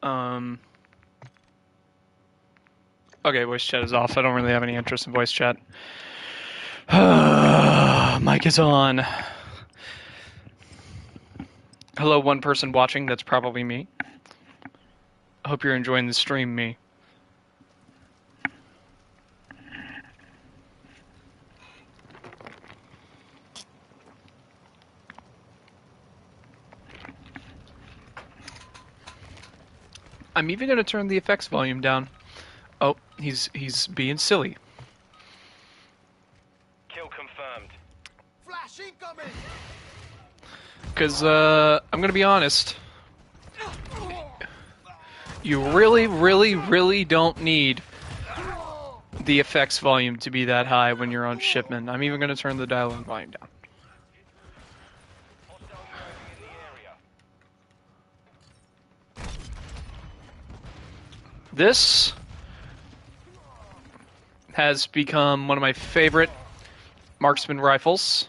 Okay, voice chat is off. I don't really have any interest in voice chat. Mic is on. Hello, one person watching. That's probably me. I hope you're enjoying the stream, me. I'm even gonna turn the effects volume down. Oh, he's being silly. Kill confirmed. Flash incoming! Because, I'm gonna be honest. You really, really, really don't need the effects volume to be that high when you're on shipment. I'm even gonna turn the dialogue volume down. This has become one of my favorite marksman rifles.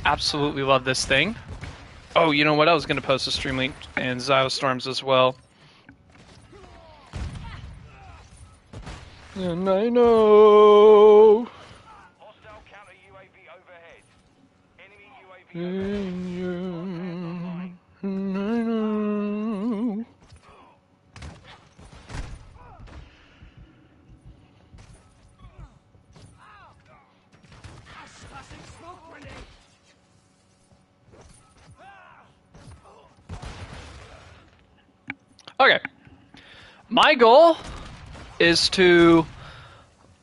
Absolutely love this thing. Oh, you know what? I was going to post a stream link and Storms as well. And I know. Hostile counter UAV overhead. Enemy UAV I know. Okay. My goal is to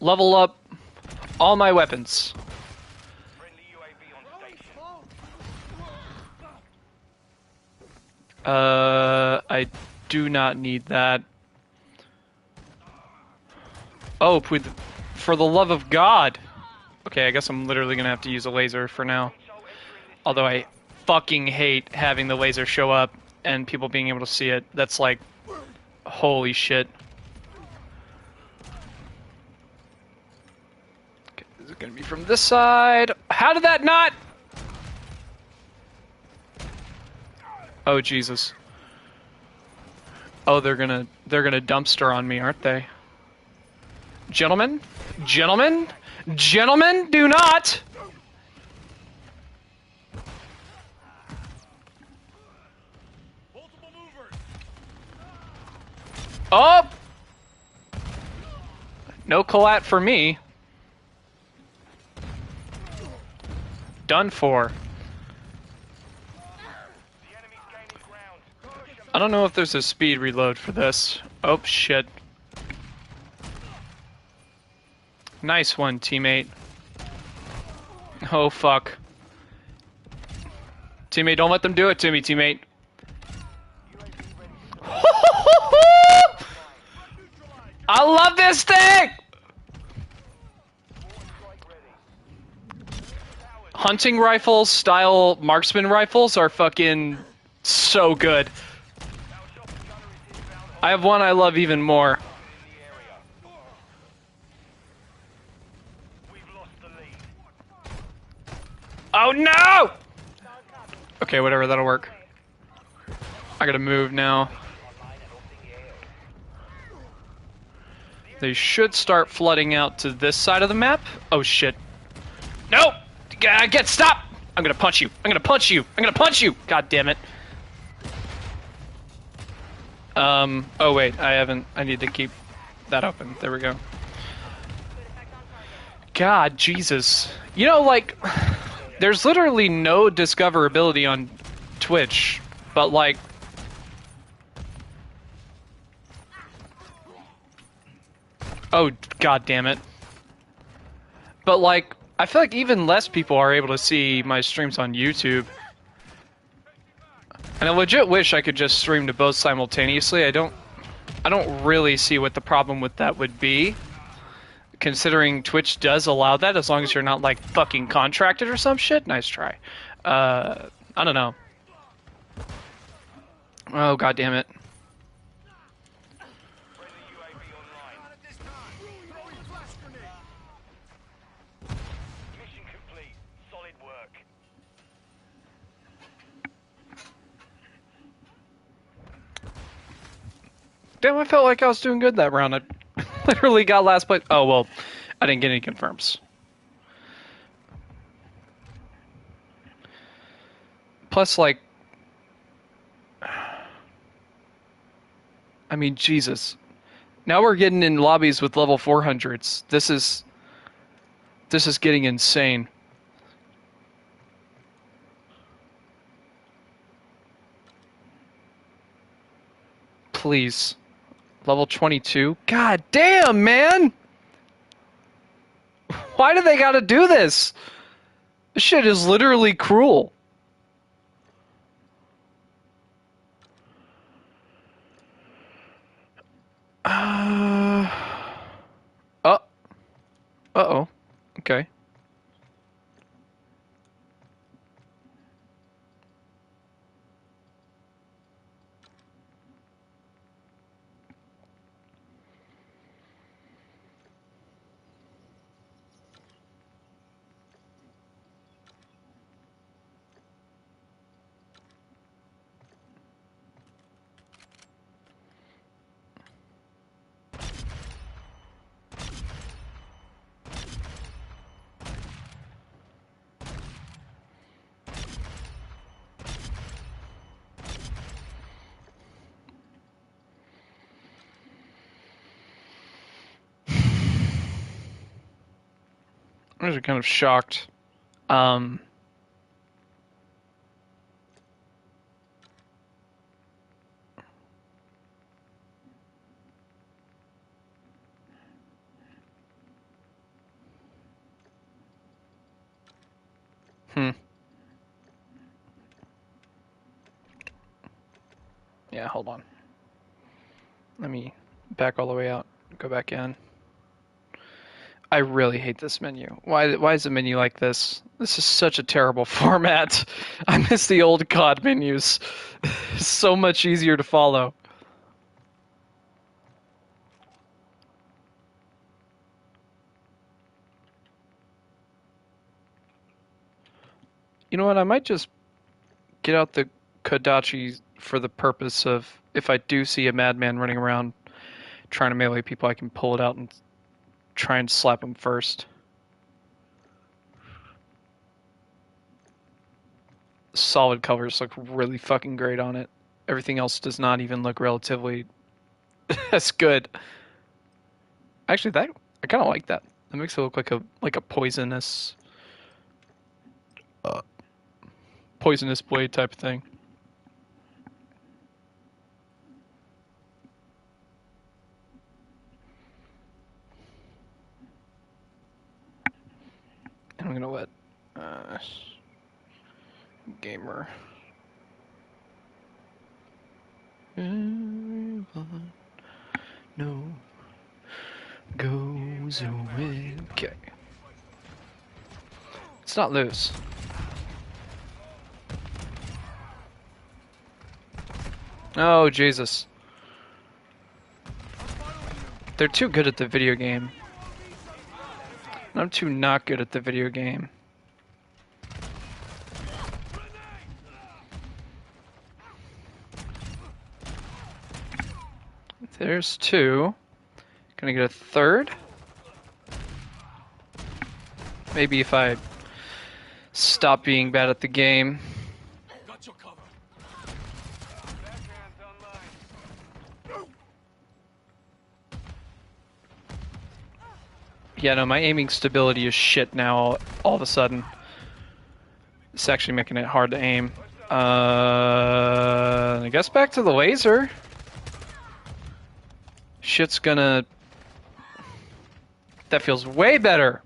level up all my weapons. Friendly UAV on station. I do not need that. Oh, for the love of God. Okay, I guess I'm literally gonna have to use a laser for now. Although I fucking hate having the laser show up and people being able to see it. That's like, holy shit. Okay, is it gonna be from this side? How did that not? Oh Jesus. Oh, they're gonna dumpster on me, aren't they? Gentlemen, gentlemen, gentlemen, do not. Oh! No collat for me. Done for. I don't know if there's a speed reload for this. Oh, shit. Nice one, teammate. Oh, fuck. Teammate, don't let them do it to me, teammate. I love this thing! Hunting rifles style marksman rifles are fucking so good. I have one I love even more. Oh no! Okay, whatever, that'll work. I gotta move now. They should start flooding out to this side of the map. Oh shit. No! Stop! I'm gonna punch you. I'm gonna punch you. I'm gonna punch you! God damn it. Oh wait, I need to keep that open. There we go. God, Jesus. You know, like, there's literally no discoverability on Twitch, but like, oh, god damn it. But like, I feel like even less people are able to see my streams on YouTube. And I legit wish I could just stream to both simultaneously. I don't really see what the problem with that would be. Considering Twitch does allow that as long as you're not like fucking contracted or some shit. Nice try. I don't know. Oh, god damn it. Damn, I felt like I was doing good that round. I literally got last place. Oh, well, I didn't get any confirms. Plus, like, I mean, Jesus. Now we're getting in lobbies with level 400s. This is getting insane. Please. Level 22? God damn, man! Why do they gotta do this? This shit is literally cruel. Oh. Uh-oh. Okay. I'm actually kind of shocked. Um... Hmm. Yeah, hold on. Let me back all the way out. Go back in. I really hate this menu. Why is the menu like this? This is such a terrible format. I miss the old COD menus. It's so much easier to follow. You know what? I might just get out the Kodachi for the purpose of if I do see a madman running around trying to melee people, I can pull it out and try and slap him first. Solid colors look really fucking great on it. Everything else does not even look relatively as good. Actually, that I kind of like that. That makes it look like a poisonous blade type of thing. And I'm gonna let gamer. Everyone no goes away. Okay. It's not loose. Oh, Jesus. They're too good at the video game. I'm too not good at the video game. There's two. Gonna get a third. Maybe if I stop being bad at the game. Got your cover. Yeah, no, my aiming stability is shit now all of a sudden. It's actually making it hard to aim. I guess back to the laser. Shit's gonna... That feels way better.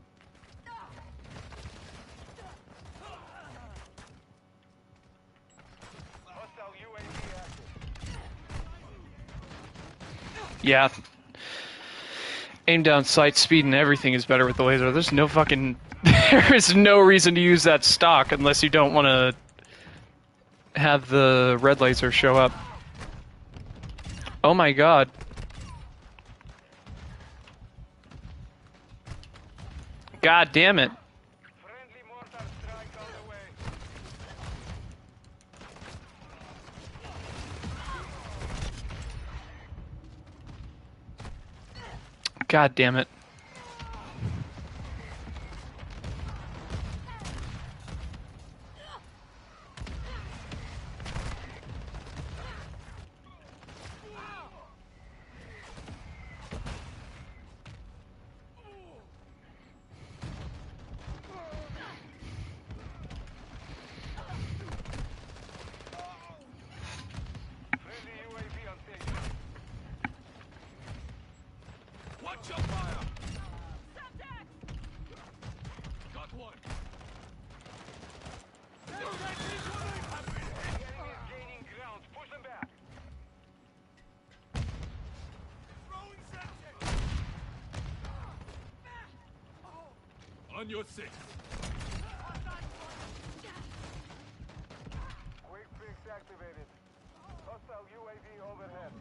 Yeah. Aim down, sight, speed, and everything is better with the laser. There's no fucking... There is no reason to use that stock unless you don't want to have the red laser show up. Oh my god. God damn it. Friendly mortar strike on the way. God damn it. Friendly UAV on station. Watch your fire! Got one! The enemy is gaining ground. Push them back. On your six. Quick fix activated. Hostile UAV overhead.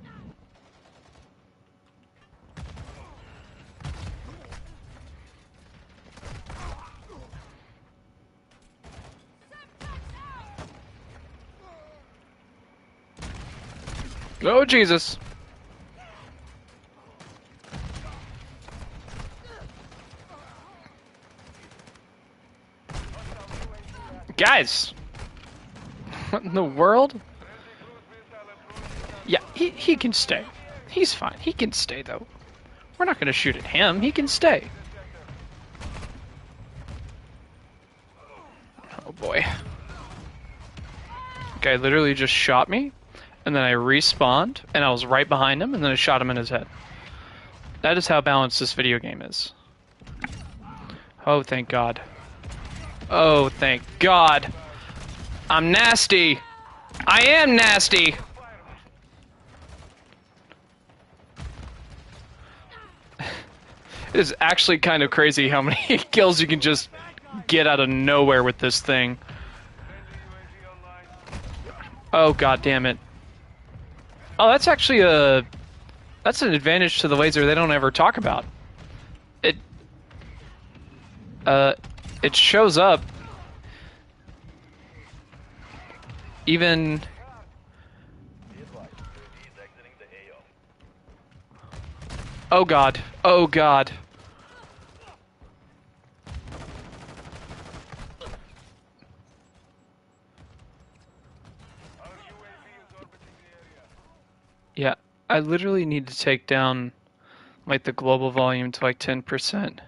Oh, Jesus. Guys! What in the world? Yeah, he can stay. He's fine. He can stay, though. We're not going to shoot at him. He can stay. Oh, boy. Guy literally just shot me, and then I respawned, and I was right behind him, and then I shot him in his head. That is how balanced this video game is. Oh, thank God. Oh, thank God. I'm nasty. I am nasty. It is actually kind of crazy how many kills you can just get out of nowhere with this thing. Oh, God damn it. Oh, that's actually that's an advantage to the laser they don't ever talk about. It shows up even. Oh God. Oh God. Yeah, I literally need to take down like the global volume to like 10%.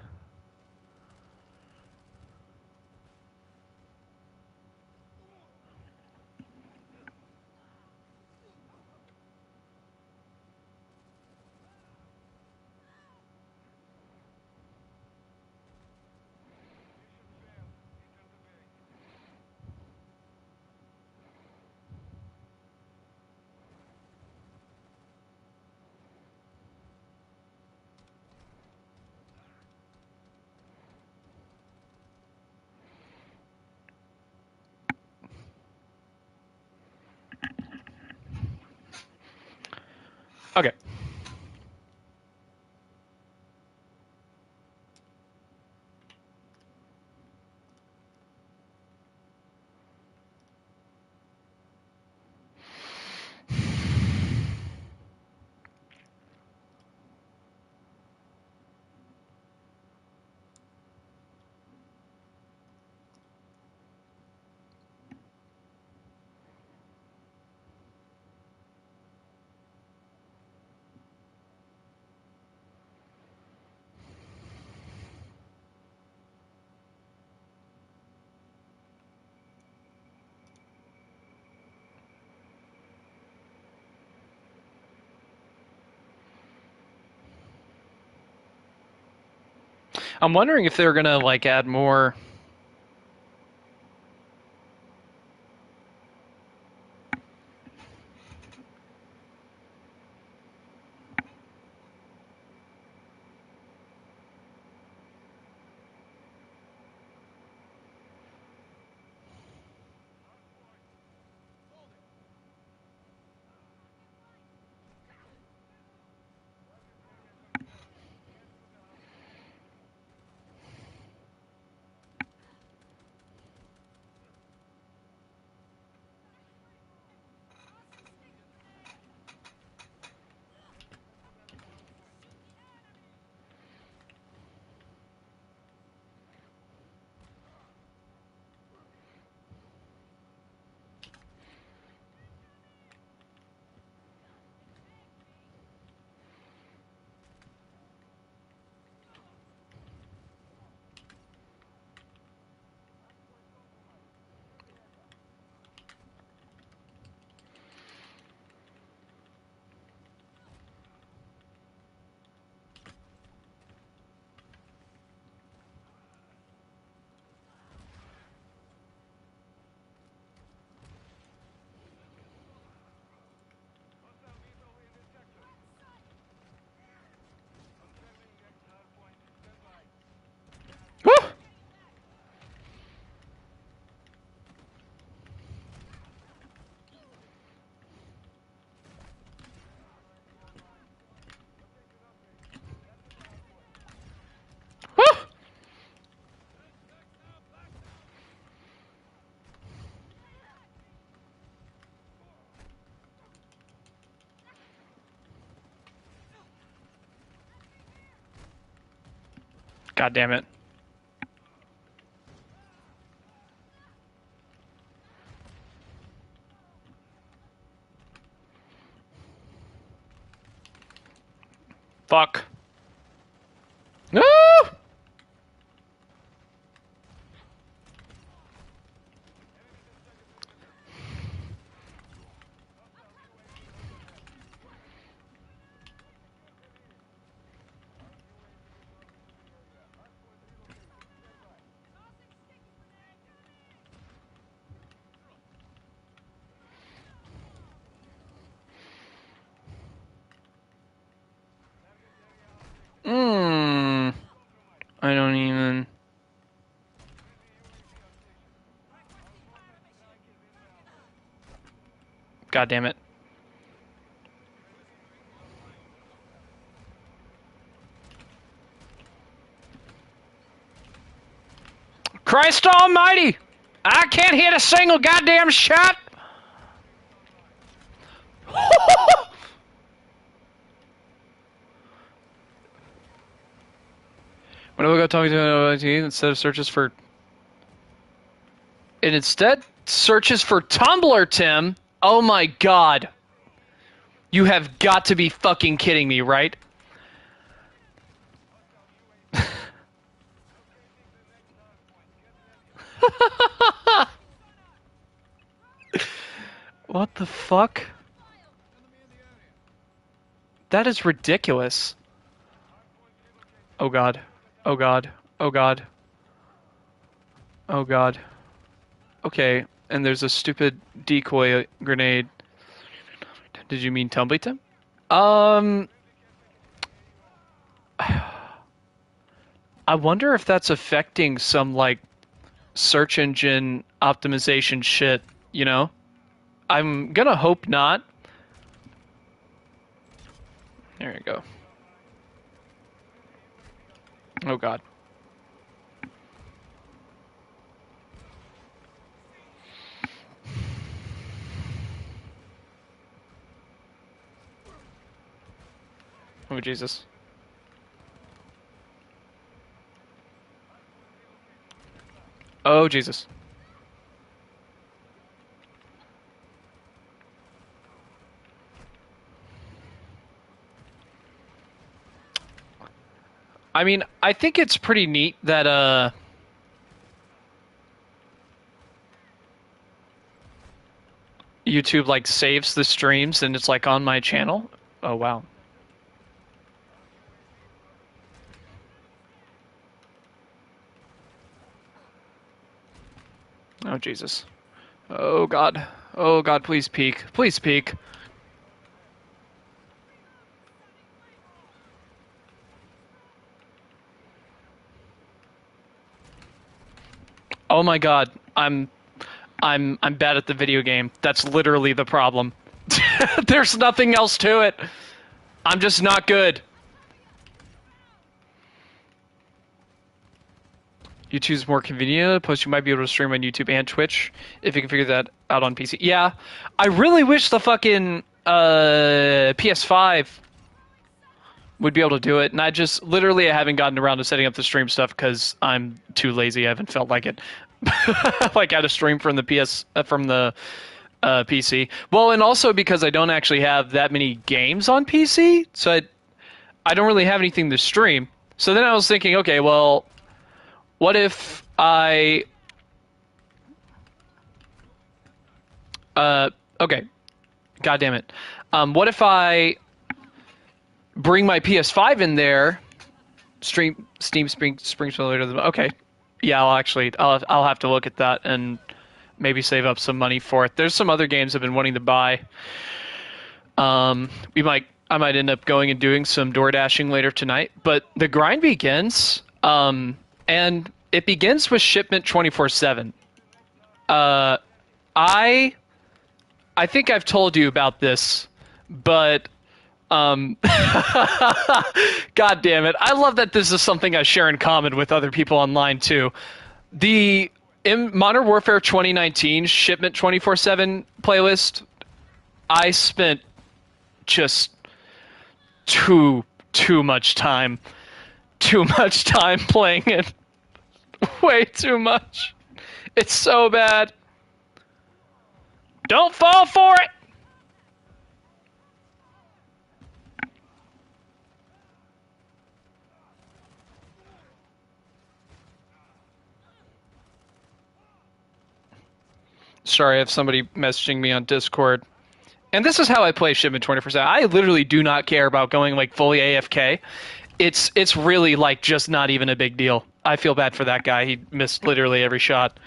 Okay. I'm wondering if they're gonna like add more. God damn it. Fuck. No! I don't even... God damn it. Christ almighty! I can't hit a single goddamn shot! When I go talking to an OIT, instead of searches for... It instead searches for Tumblr, Tim! Oh my god. You have got to be fucking kidding me, right? What the fuck? That is ridiculous. Oh god. Oh god. Oh god. Oh god. Okay, and there's a stupid decoy grenade. Did you mean Tumbly Tim? I wonder if that's affecting some, like, search engine optimization shit, you know? I'm gonna hope not. There you go. Oh god. Oh Jesus. Oh Jesus. I mean, I think it's pretty neat that YouTube like saves the streams and it's like on my channel. Oh wow. Oh Jesus. Oh god. Oh god, please peek. Please peek. Oh my god. I'm bad at the video game. That's literally the problem. There's nothing else to it. I'm just not good. YouTube's more convenient. Plus, you might be able to stream on YouTube and Twitch if you can figure that out on PC. Yeah, I really wish the fucking PS5 would be able to do it, and I haven't gotten around to setting up the stream stuff because I'm too lazy. I haven't felt like it. Like I had a stream from the PC. Well, and also because I don't actually have that many games on PC, so I don't really have anything to stream. So then I was thinking, okay, well, what if I... okay. God damn it. What if I bring my PS5 in there, Steam Springs later? Okay. Yeah, I'll have to look at that and maybe save up some money for it. There's some other games I've been wanting to buy. I might end up going and doing some door dashing later tonight, but the grind begins, and it begins with shipment 24/7. I think I've told you about this, but God damn it. I love that this is something I share in common with other people online too. In Modern Warfare 2019 shipment 24/7 playlist, I spent just too much time too much time playing it. Way too much. It's so bad. Don't fall for it! Sorry, I have somebody messaging me on Discord. And this is how I play Shipment 24/7. I literally do not care about going like fully AFK. It's really like just not even a big deal. I feel bad for that guy. He missed literally every shot.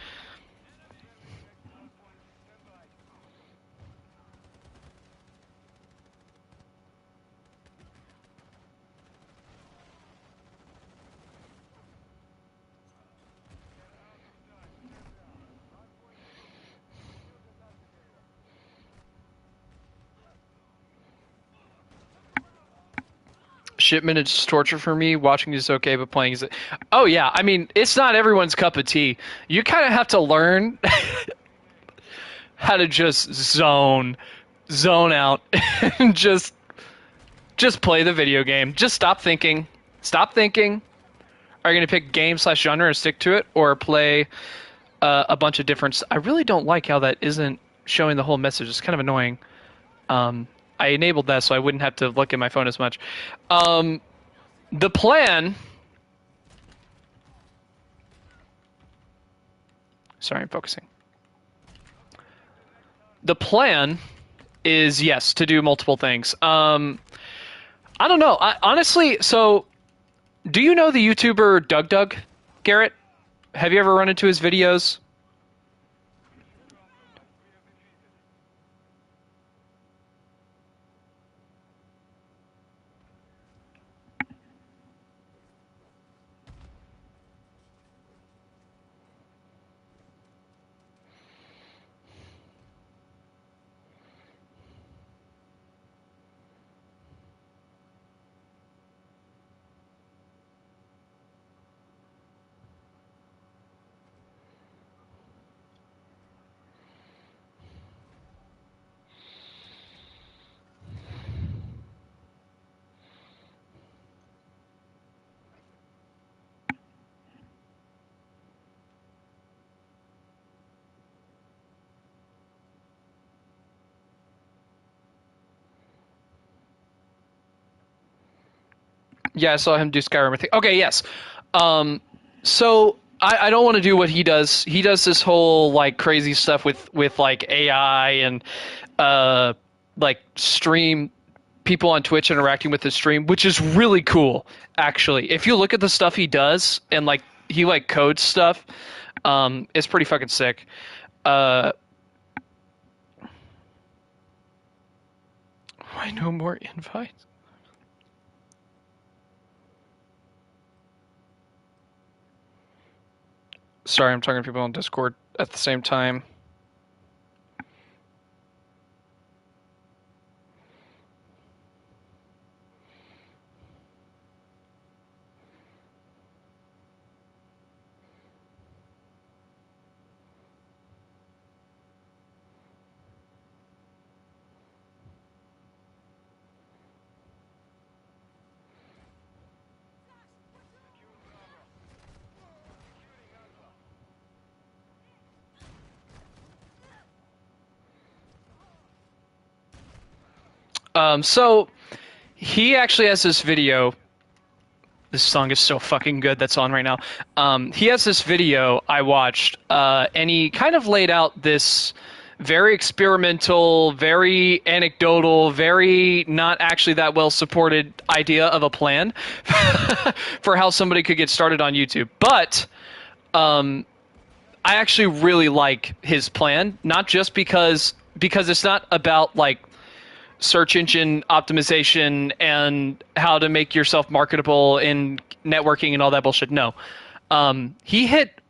Shipment is torture for me. Watching is okay, but playing is. Oh yeah, I mean it's not everyone's cup of tea. You kind of have to learn how to just zone out, and just play the video game. Just stop thinking. Stop thinking. Are you gonna pick game/genre and stick to it, or play a bunch of different? I really don't like how that isn't showing the whole message. It's kind of annoying. I enabled that so I wouldn't have to look at my phone as much. The plan... Sorry, I'm focusing. The plan is, yes, to do multiple things. I don't know. Honestly, so... Do you know the YouTuber Doug, Garrett? Have you ever run into his videos? Yeah, I saw him do Skyrim. I think. Okay, yes. So I don't want to do what he does. He does this whole like crazy stuff with like AI and like stream people on Twitch interacting with his stream, which is really cool. Actually, if you look at the stuff he does and like he like codes stuff, it's pretty fucking sick. Why no more invites? Sorry, I'm talking to people on Discord at the same time. So he actually has this video. This song is so fucking good that's on right now. He has this video I watched, and he kind of laid out this very experimental, very anecdotal, very not actually that well supported idea of a plan for how somebody could get started on YouTube. But I actually really like his plan, not just because it's not about like search engine optimization and how to make yourself marketable in networking and all that bullshit. No. He hit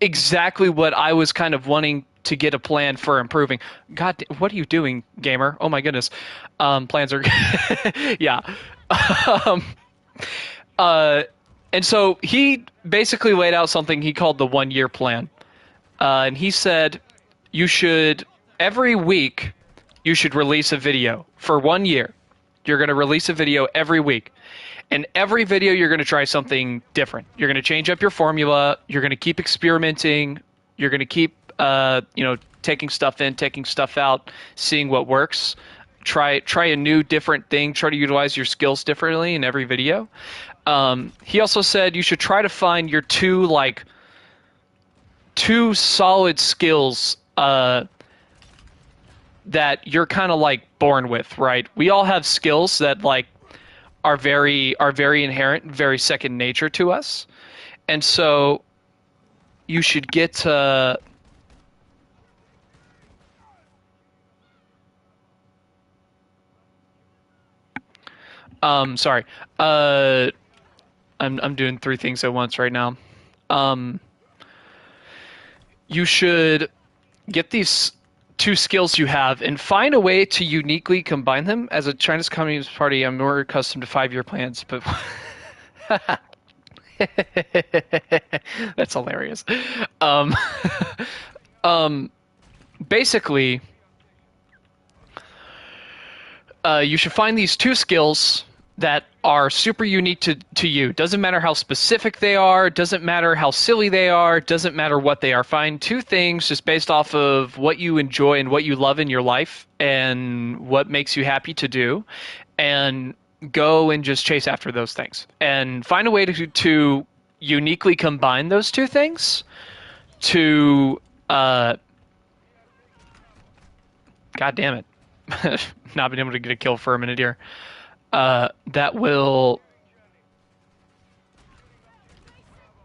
exactly what I was kind of wanting to get a plan for improving. God, what are you doing, gamer? Oh my goodness. Plans are... yeah. And so he basically laid out something he called the 1 year plan. And he said you should, every week, you should release a video for 1 year. You're going to release a video every week. And every video, you're going to try something different. You're going to change up your formula. You're going to keep experimenting. You're going to keep, taking stuff in, taking stuff out, seeing what works. Try a new, different thing. Try to utilize your skills differently in every video. He also said you should try to find your two solid skills that you're kind of like born with, right? We all have skills that like are very inherent, very second nature to us, and so you should get to sorry. I'm doing three things at once right now. You should get these two skills you have and find a way to uniquely combine them. As a Chinese Communist Party, I'm more accustomed to 5-year plans, but that's hilarious. Basically, you should find these two skills that are super unique to you. Doesn't matter how specific they are, doesn't matter how silly they are, doesn't matter what they are. Find two things just based off of what you enjoy and what you love in your life and what makes you happy to do, and go and just chase after those things. And find a way to uniquely combine those two things to God damn it. Not been able to get a kill for a minute here. That will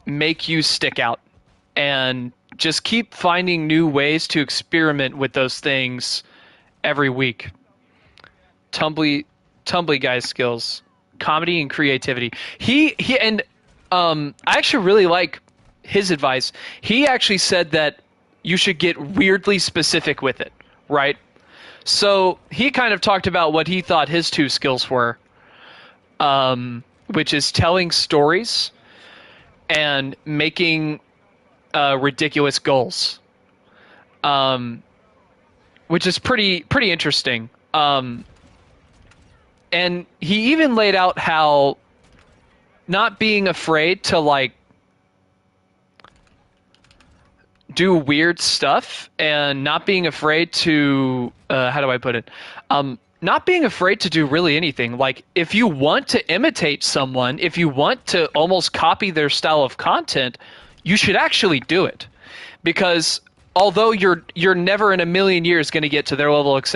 make you stick out, and just keep finding new ways to experiment with those things every week. Tumbly guy's skills, comedy and creativity. He and I actually really like his advice. He actually said that you should get weirdly specific with it, right? So he kind of talked about what he thought his two skills were, which is telling stories and making ridiculous goals, which is pretty interesting. And he even laid out how not being afraid to like do weird stuff and not being afraid to how do I put it? Not being afraid to do really anything. Like if you want to imitate someone, if you want to almost copy their style of content, you should actually do it. Because although you're never in a million years going to get to their level of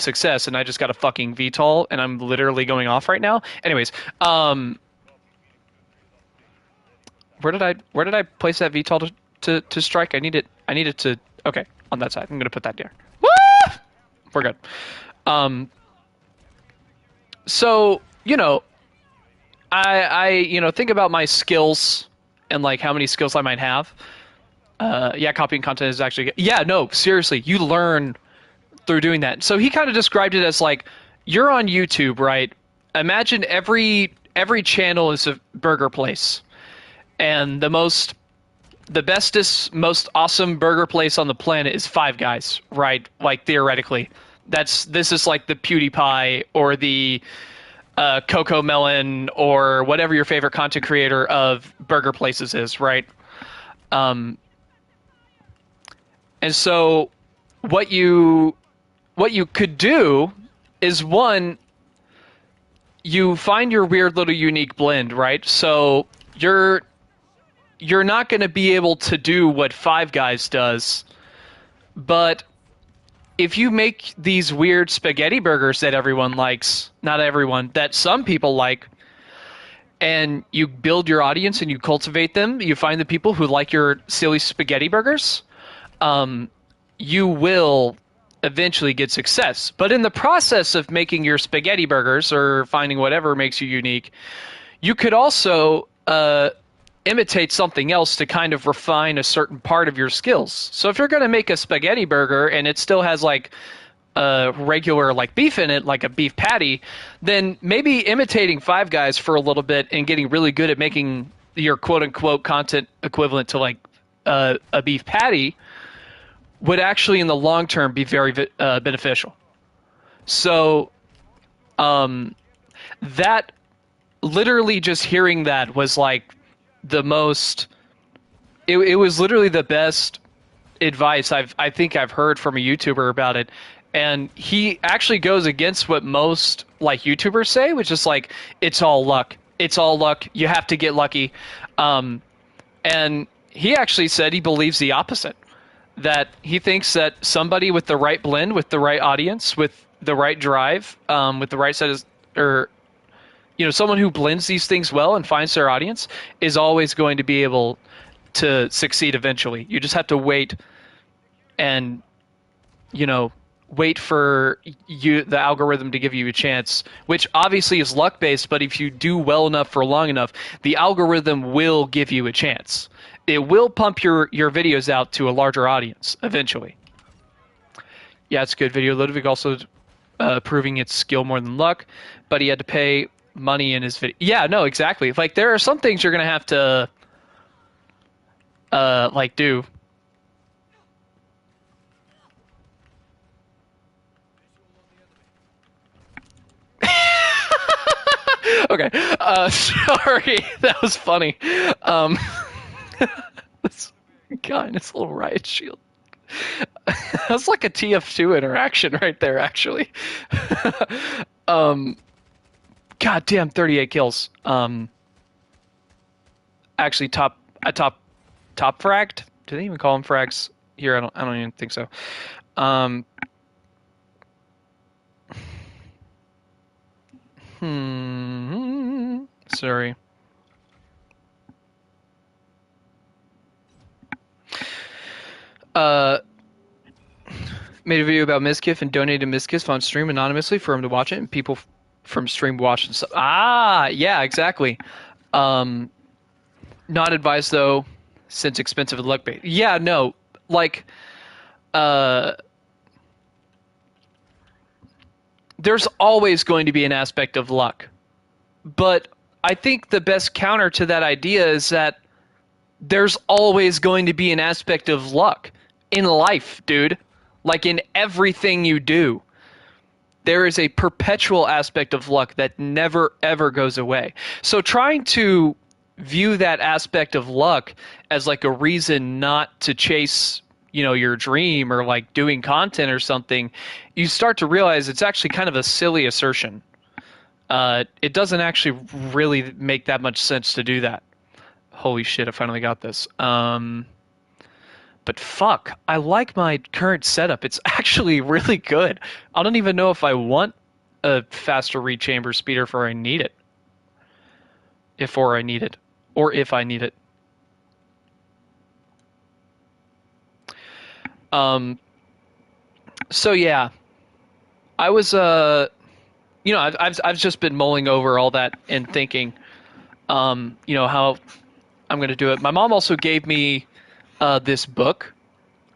success, and I just got a fucking VTOL and I'm literally going off right now. Anyways, where did I place that VTOL to strike? I need it to, okay, on that side. I'm going to put that there. Woo! We're good. So, I think about my skills and like how many skills I might have. Copying content is actually good. Yeah, no, seriously, you learn through doing that. So he kind of described it as like, you're on YouTube, right? Imagine every channel is a burger place. And the bestest, most awesome burger place on the planet is Five Guys, right? Like theoretically. This is like the PewDiePie or the Coco Melon or whatever your favorite content creator of burger places is, right? And so what you could do is, one, you find your weird little unique blend, right? So you're not going to be able to do what Five Guys does, but if you make these weird spaghetti burgers that everyone likes, not everyone, that some people like, and you build your audience and you cultivate them, you find the people who like your silly spaghetti burgers, you will eventually get success. But in the process of making your spaghetti burgers or finding whatever makes you unique, you could also imitate something else to kind of refine a certain part of your skills. So if you're going to make a spaghetti burger and it still has like regular like beef in it, like a beef patty, then maybe imitating Five Guys for a little bit and getting really good at making your quote unquote content equivalent to like a beef patty would actually in the long term be very beneficial. So That literally just hearing that was like the most. It was literally the best advice I think I've heard from a YouTuber about it, and he actually goes against what most like YouTubers say, which is like it's all luck. It's all luck. You have to get lucky. And he actually said he believes the opposite. That he thinks that somebody with the right blend, with the right audience, with the right drive, with the right set of, or someone who blends these things well and finds their audience is always going to be able to succeed eventually. You just have to wait and wait for the algorithm to give you a chance, which obviously is luck based, but if you do well enough for long enough, the algorithm will give you a chance. It will pump your videos out to a larger audience eventually. Yeah, it's a good video. Ludovic also proving it's skill more than luck, but he had to pay money in his video. Yeah, no, exactly. Like there are some things you're gonna have to like do. Okay, sorry, that was funny. This guy in his little riot shield. That's like a TF2 interaction right there, actually. God damn, 38 kills. Actually, top fragged. Do they even call them frags here? I don't even think so. Sorry. Made a video about Mizkif and donated Mizkif on stream anonymously for him to watch it, and people from stream watch and stuff. Ah, yeah, exactly. Not advised though, since expensive and luck based. Yeah, no, like, there's always going to be an aspect of luck, but I think the best counter to that idea is that there's always going to be an aspect of luck in life, dude. Like in everything you do, there is a perpetual aspect of luck that never ever goes away. So trying to view that aspect of luck as like a reason not to chase, your dream or like doing content or something, you start to realize it's actually kind of a silly assertion. It doesn't actually really make that much sense to do that. Holy shit, I finally got this. But fuck, I like my current setup. It's actually really good. I don't even know if I want a faster read chamber speeder for I need it. If I need it. So yeah, I was I've just been mulling over all that and thinking, how I'm going to do it. My mom also gave me this book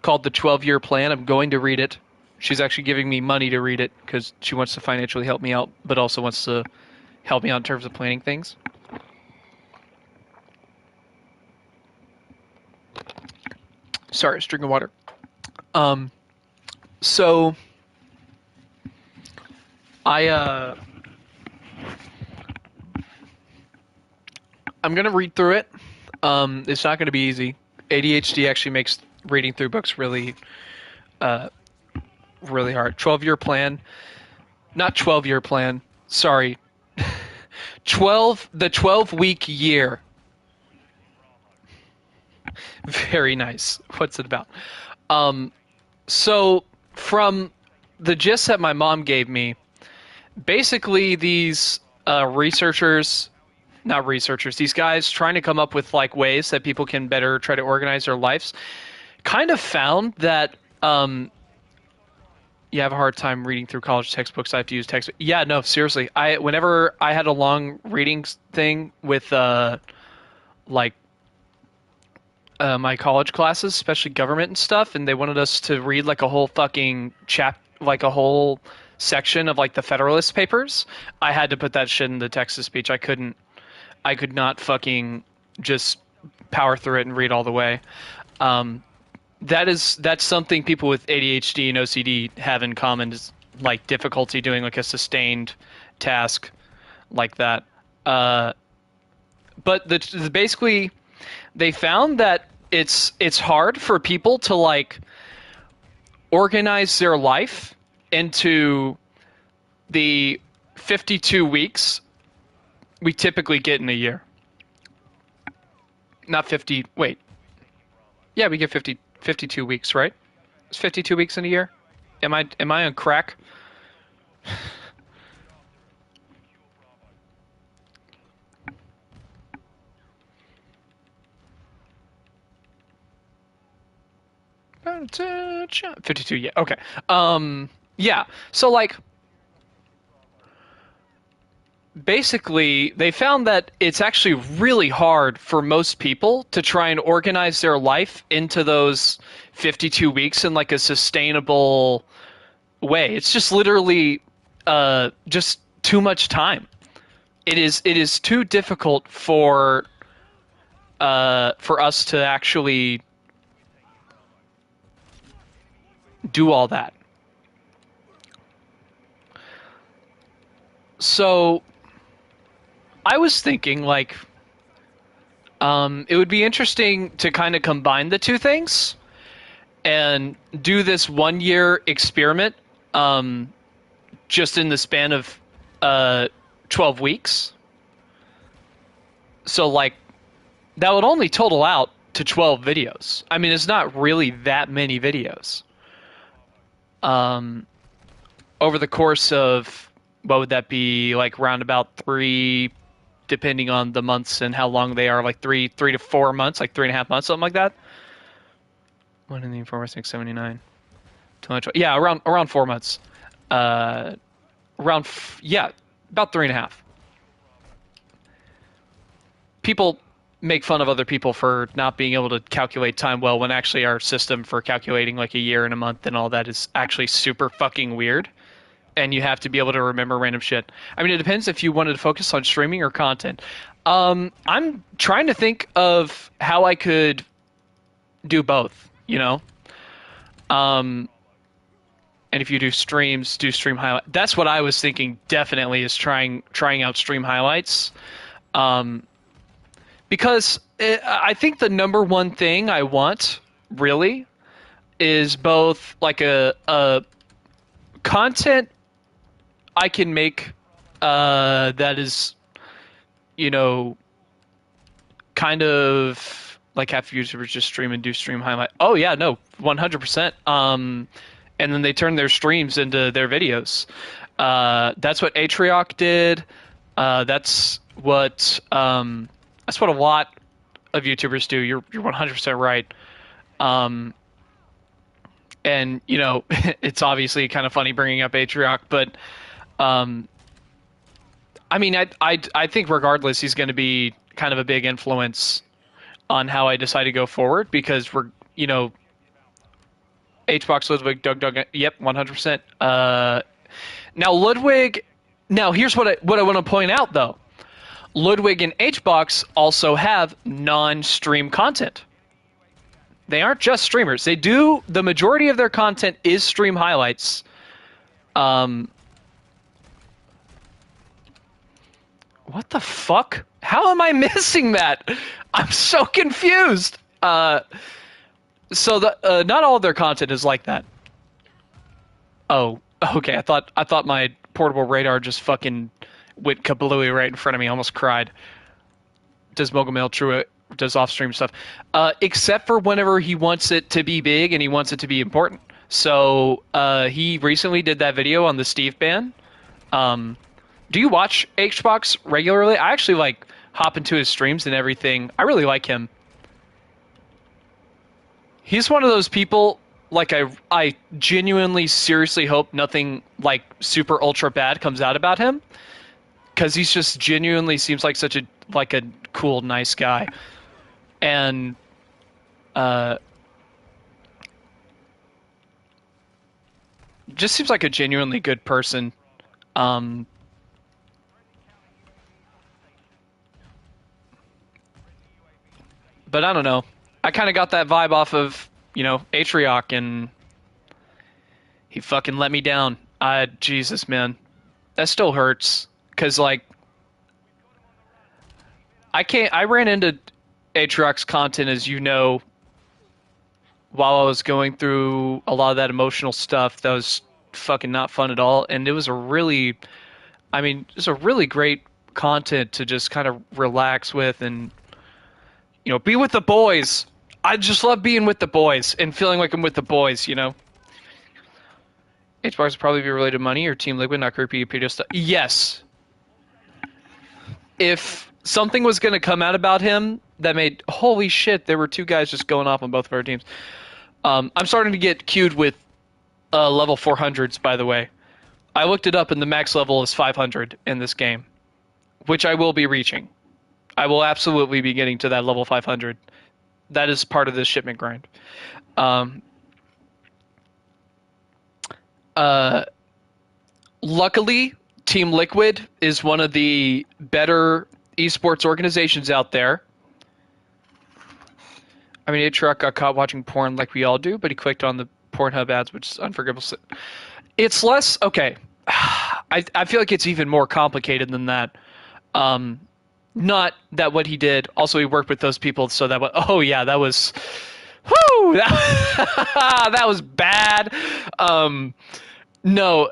called The 12-Year Plan. I'm going to read it. She's actually giving me money to read it because she wants to financially help me out, but also wants to help me out in terms of planning things. Sorry, just drinking water. So I'm gonna read through it. It's not gonna be easy. ADHD actually makes reading through books really hard. 12-year plan. Not 12-year plan. Sorry. The 12-week year. Very nice. What's it about? So from the gist that my mom gave me, basically these these guys trying to come up with like ways that people can better try to organize their lives, kind of found that you have a hard time reading through college textbooks. I have to use text. Yeah, no, seriously. Whenever I had a long reading thing with my college classes, especially government and stuff, and they wanted us to read like a whole fucking like a whole section of like the Federalist Papers, I had to put that shit in the text-to-speech. I could not fucking just power through it and read all the way. That's something people with ADHD and OCD have in common, is like difficulty doing like a sustained task like that. But basically they found that it's hard for people to like organize their life into the 52 weeks we typically get in a year. Not 50, wait. Yeah, we get 52 weeks, right? It's 52 weeks in a year. Am I on crack? Attention. 52, yeah. Okay. Yeah. So like basically they found that it's actually really hard for most people to try and organize their life into those 52 weeks in like a sustainable way. It's just literally just too much time. It is too difficult for us to actually do all that. So I was thinking like it would be interesting to kind of combine the two things and do this 1 year experiment just in the span of 12 weeks. So like that would only total out to 12 videos. I mean, it's not really that many videos. Over the course of, what would that be, like round about 3, depending on the months and how long they are, like 3 to 4 months, like 3.5 months, something like that. 1 in the 4, 6, 79. 20, yeah, around 4 months. Yeah, about 3.5. People make fun of other people for not being able to calculate time well when actually our system for calculating like a year and a month and all that is actually super fucking weird. And you have to be able to remember random shit. I mean, it depends if you wanted to focus on streaming or content. I'm trying to think of how I could do both, you know? And if you do streams, do stream highlights. That's what I was thinking definitely is trying out stream highlights. Because I think the number one thing I want, really, is both like a content I can make that is, you know, kind of like have YouTubers just stream and do stream highlight. Oh yeah, no, 100%. And then they turn their streams into their videos. That's what Atrioc did. That's what a lot of YouTubers do. You're 100% right. And you know, it's obviously kind of funny bringing up Atrioc, but I mean, I think regardless, he's going to be kind of a big influence on how I decide to go forward because we're, you know, Hbox, Ludwig, Doug, yep, 100%. Now Ludwig, now here's what I want to point out though. Ludwig and Hbox also have non-stream content. They aren't just streamers. They do, the majority of their content is stream highlights. What the fuck? How am I missing that? I'm so confused. So the not all of their content is like that. Oh, okay. I thought my portable radar just fucking went kablooey right in front of me. I almost cried. Does Mogomail True does off-stream stuff, except for whenever he wants it to be big and he wants it to be important. So he recently did that video on the Steve ban. Do you watch Hbox regularly? I actually like hop into his streams and everything. I really like him. He's one of those people, like I genuinely seriously hope nothing like super ultra bad comes out about him, because he's just genuinely seems like such a cool, nice guy. And just seems like a genuinely good person. But I don't know. I kind of got that vibe off of, you know, Atrioc, and he fucking let me down. Jesus, man. That still hurts because like I ran into Aatrox content, as you know, while I was going through a lot of that emotional stuff that was fucking not fun at all, and it was a really, I mean, it's a really great content to just kind of relax with and be with the boys. I just love being with the boys and feeling like I'm with the boys. H bars would probably be related to money or Team Liquid, not creepy pedo stuff. Yes. If something was going to come out about him that made, holy shit, there were two guys just going off on both of our teams. I'm starting to get queued with level 400s, by the way. I looked it up, and the max level is 500 in this game, which I will be reaching. I will absolutely be getting to that level 500. That is part of this shipment grind. Luckily, Team Liquid is one of the better esports organizations out there. I mean, Aatrox got caught watching porn like we all do, but he clicked on the Pornhub ads, which is unforgivable. It's less... Okay. I feel like it's even more complicated than that. Not that what he did. Also, he worked with those people, so that... Oh, yeah, that was... Whoo! That was bad. No.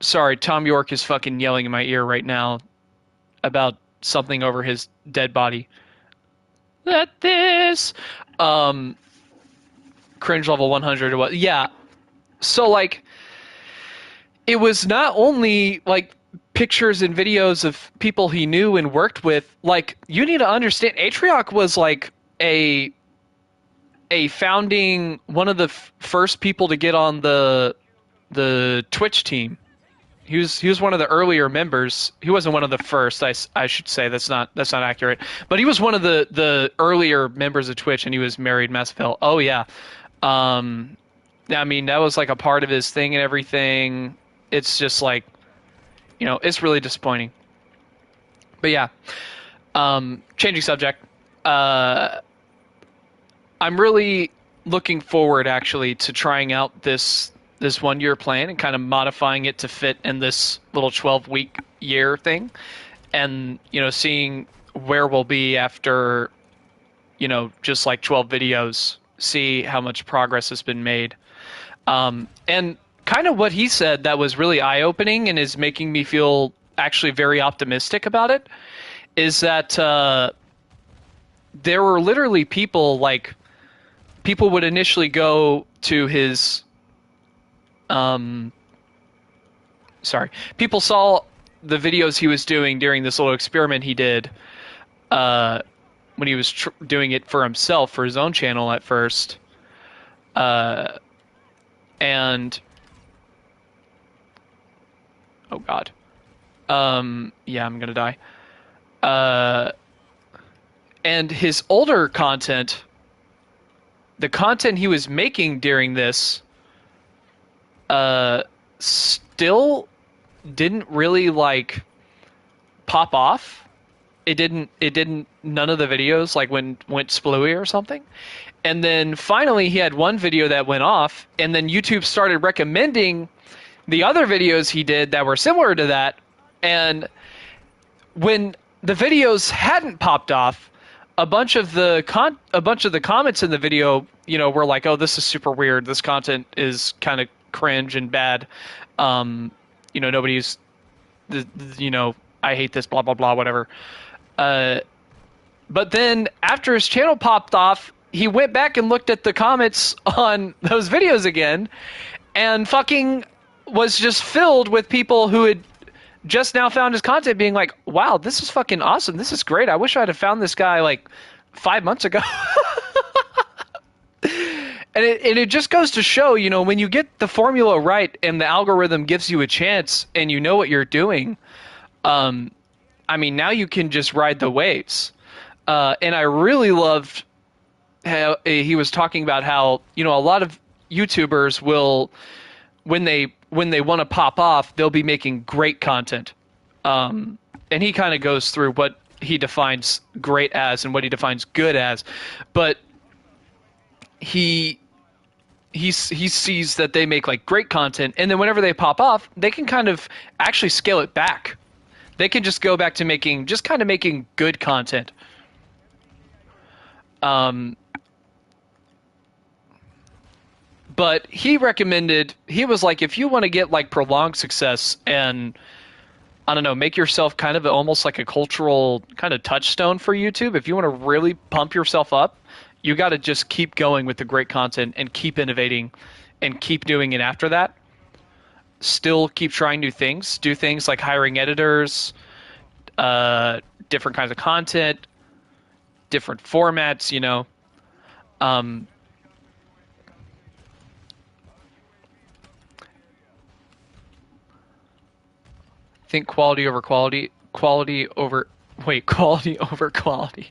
Sorry, Tom York is fucking yelling in my ear right now about something over his dead body. Let this cringe level 100 or what? Yeah. So like it was not only like pictures and videos of people he knew and worked with. Like, you need to understand, Aatrox was like a founding, one of the first people to get on the Twitch team. He was one of the earlier members. He wasn't one of the first, I should say. That's not accurate. But he was one of the earlier members of Twitch, and he was married, Massive Hell. Oh yeah. I mean, that was like a part of his thing and everything. It's just like, it's really disappointing. But yeah. Changing subject. I'm really looking forward actually to trying out this 1 year plan and kind of modifying it to fit in this little 12-week year thing, and seeing where we'll be after just like 12 videos, see how much progress has been made, and kind of what he said that was really eye-opening and is making me feel actually very optimistic about it is that there were literally people would initially go to his people saw the videos he was doing during this little experiment he did when he was doing it for himself, for his own channel at first. And oh god. Yeah, I'm gonna die. And his older content, the content he was making during this, still didn't really pop off. It didn't none of the videos went splooey or something. And then finally he had one video that went off, and then YouTube started recommending the other videos he did that were similar to that. And when the videos hadn't popped off, a bunch of the comments in the video, were like, "Oh, this is super weird. This content is kind of cringe and bad. Nobody's, I hate this, blah blah blah, whatever." But then after his channel popped off, he went back and looked at the comments on those videos again, and fucking was just filled with people who had just now found his content being like, "Wow, this is fucking awesome. This is great. I wish I'd have found this guy 5 months ago." And it just goes to show, when you get the formula right and the algorithm gives you a chance and you know what you're doing, I mean, now you can just ride the waves. And I really loved how he was talking about how, a lot of YouTubers will, when they want to pop off, they'll be making great content. And he kind of goes through what he defines great as and what he defines good as. But he he sees that they make like great content, and then whenever they pop off, they can kind of actually scale it back. They can just go back to making just kind of making good content. Um, but he recommended, he was like, if you want to get like prolonged success and I don't know, make yourself kind of almost like a cultural kind of touchstone for YouTube, if you want to really pump yourself up, you got to just keep going with the great content and keep innovating and keep doing it after that. Still keep trying new things, do things like hiring editors, different kinds of content, different formats, you know. Um, think quality over quality, quality over, wait, quality over quality.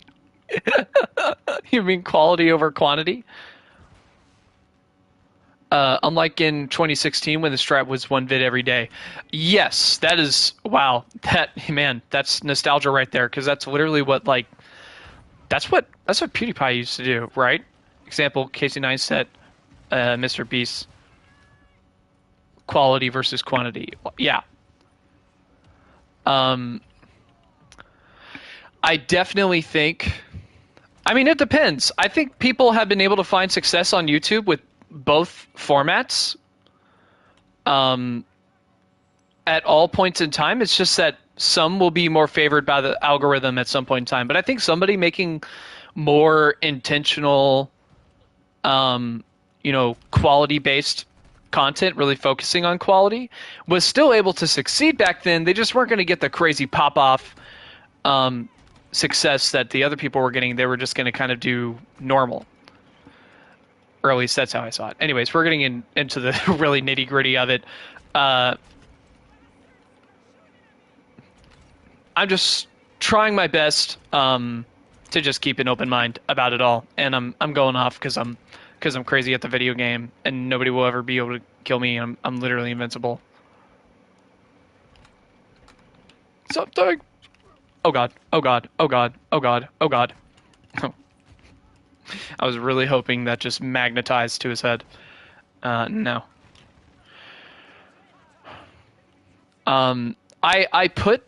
You mean quality over quantity? Unlike in 2016 when the strat was one vid every day. Yes, that is, wow. That, man, that's nostalgia right there, because that's literally what, like, that's what PewDiePie used to do, right? Example, Casey Neistat, Mr. Beast, quality versus quantity. Yeah. Um, I definitely think, I mean, it depends. I think people have been able to find success on YouTube with both formats. At all points in time. It's just that some will be more favored by the algorithm at some point in time. But I think somebody making more intentional, quality based content, really focusing on quality, was still able to succeed back then. They just weren't going to get the crazy pop off success that the other people were getting. They were just going to kind of do normal. Or at least that's how I saw it. Anyways, we're getting into the really nitty gritty of it. I'm just trying my best to just keep an open mind about it all, and I'm going off because I'm crazy at the video game, and nobody will ever be able to kill me. I'm literally invincible. Something. Oh god. Oh god. Oh god. Oh god. Oh god. I was really hoping that just magnetized to his head. No. I put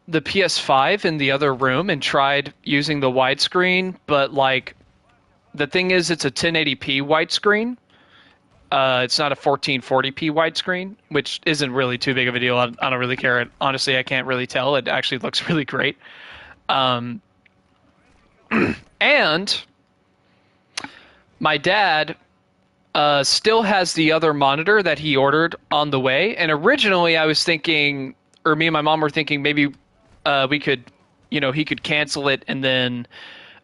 the PS5 in the other room and tried using the widescreen, but like the thing is, it's a 1080p widescreen. It's not a 1440p widescreen, which isn't really too big of a deal. I don't really care. Honestly, I can't really tell. It actually looks really great. And my dad still has the other monitor that he ordered on the way. And originally I was thinking, or me and my mom were thinking, maybe we could, he could cancel it and then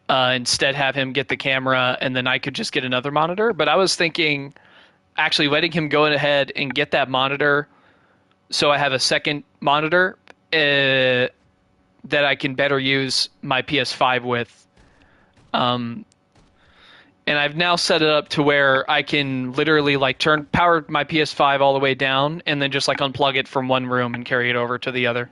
instead have him get the camera and then I could just get another monitor. But I was thinking actually letting him go ahead and get that monitor so I have a second monitor that I can better use my PS5 with. And I've now set it up to where I can literally like power my PS5 all the way down and then just like unplug it from one room and carry it over to the other.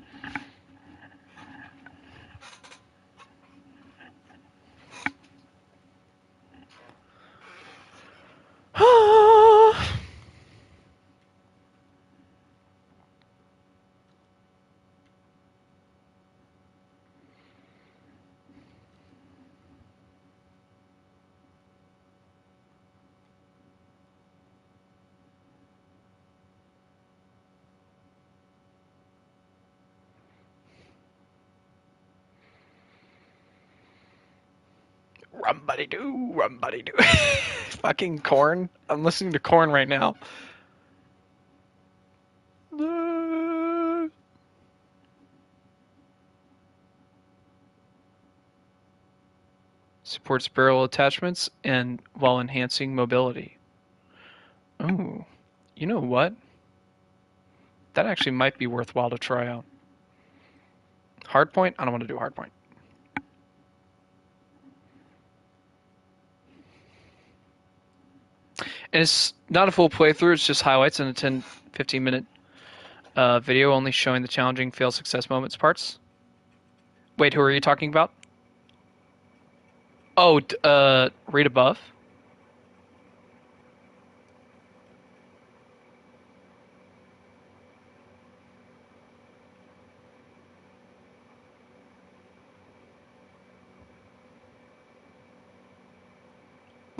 Rumbuddy-doo, rumbuddy-doo. Fucking Corn. I'm listening to Corn right now. Supports barrel attachments and while enhancing mobility. Oh, you know what? That actually might be worthwhile to try out. Hardpoint? I don't want to do hardpoint. And it's not a full playthrough, it's just highlights in a 10-15 minute video only showing the challenging fail success moments parts. Wait, who are you talking about? Oh, read above.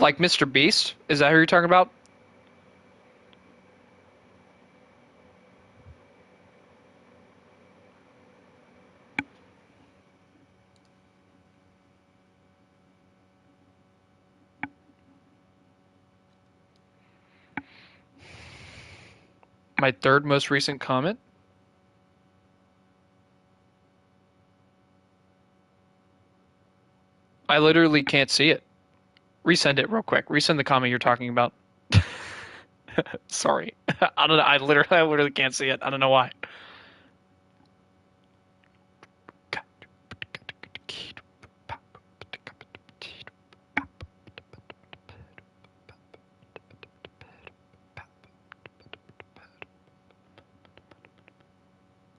Like Mr. Beast? Is that who you're talking about? My third most recent comment? I literally can't see it. Resend it real quick. Resend the comment you're talking about. Sorry. I don't know. I literally can't see it. I don't know why.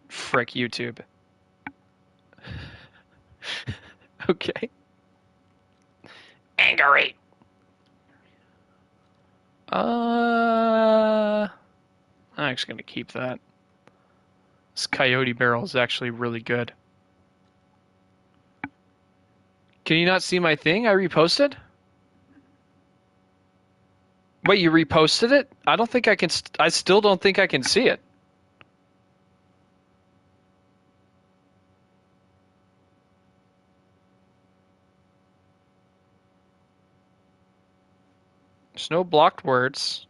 Frick YouTube. Okay. Angry. I'm actually gonna keep that. This coyote barrel is actually really good. Can you not see my thing? I reposted? Wait, you reposted it? I don't think I can. I still don't think I can see it. There's no blocked words.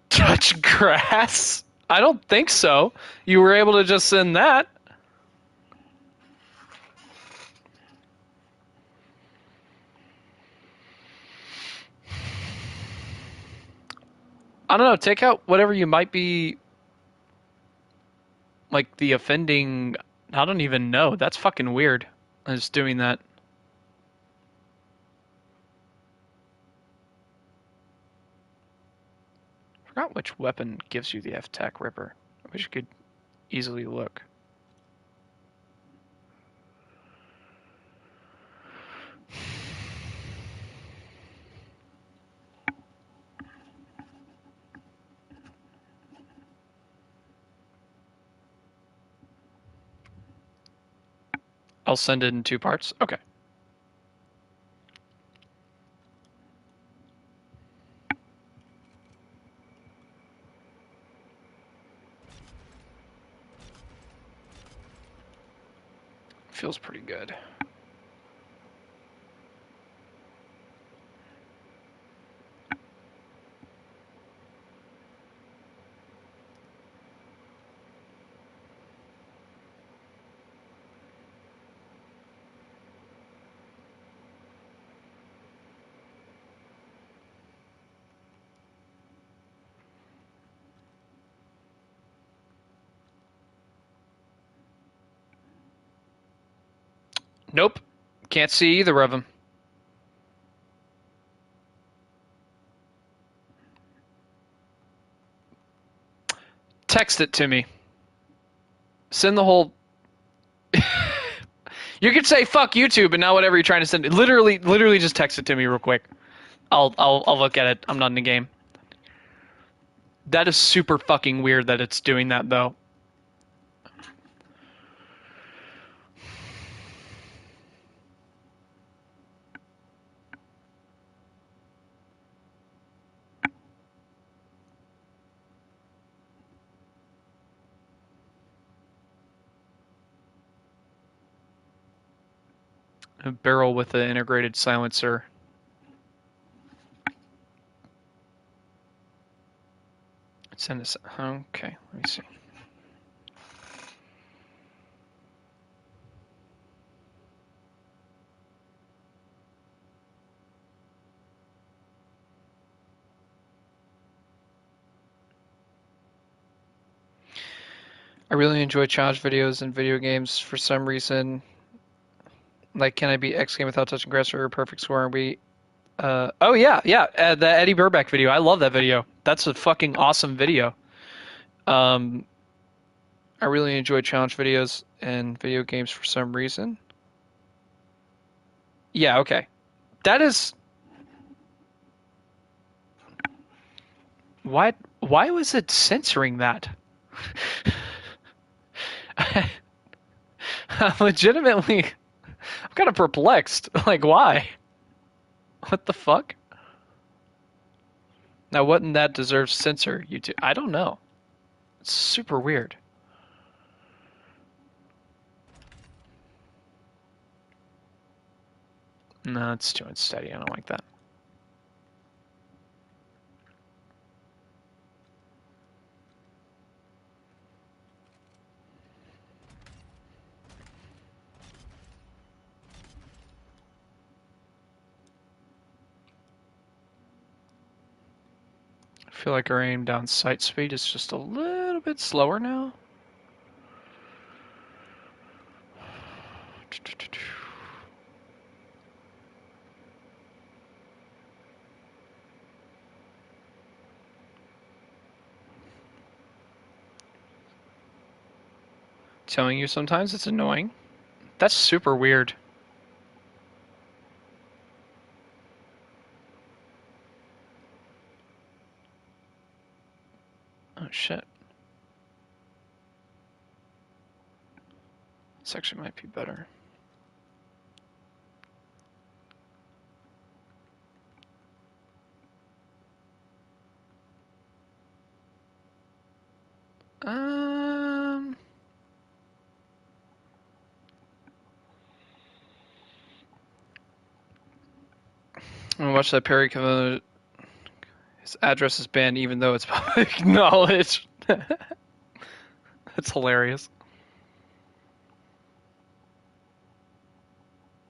Touch grass? I don't think so. You were able to just send that. I don't know. Take out whatever you might be, like the offending. I don't even know. That's fucking weird. I was doing that. Forgot which weapon gives you the F-Tac Ripper. I wish you could easily look. I'll send it in 2 parts. Okay. Feels pretty good. Nope. Can't see either of them. Text it to me. Send the whole. You could say fuck YouTube and now whatever you're trying to send. Literally, just text it to me real quick. I'll look at it. I'm not in the game. That is super fucking weird that it's doing that though. A barrel with an integrated silencer. Send this. Okay, let me see. I really enjoy challenge videos and video games for some reason. Like, can I beat X game without touching grass or perfect score and beat? Oh yeah, the Eddie Burback video. I love that video. That's a fucking awesome video. Um, I really enjoy challenge videos and video games for some reason. Yeah, okay. That is. Why was it censoring that? Legitimately, I'm kind of perplexed. Like, why? What the fuck? Now, wouldn't that deserve censor? YouTube? I don't know. It's super weird. No, it's too unsteady. I don't like that. I feel like our aim down sight speed is just a little bit slower now. Telling you sometimes it's annoying. That's super weird. Oh shit. This actually might be better. Um, I'm gonna watch that Perry come. His address is banned even though it's public knowledge. That's hilarious.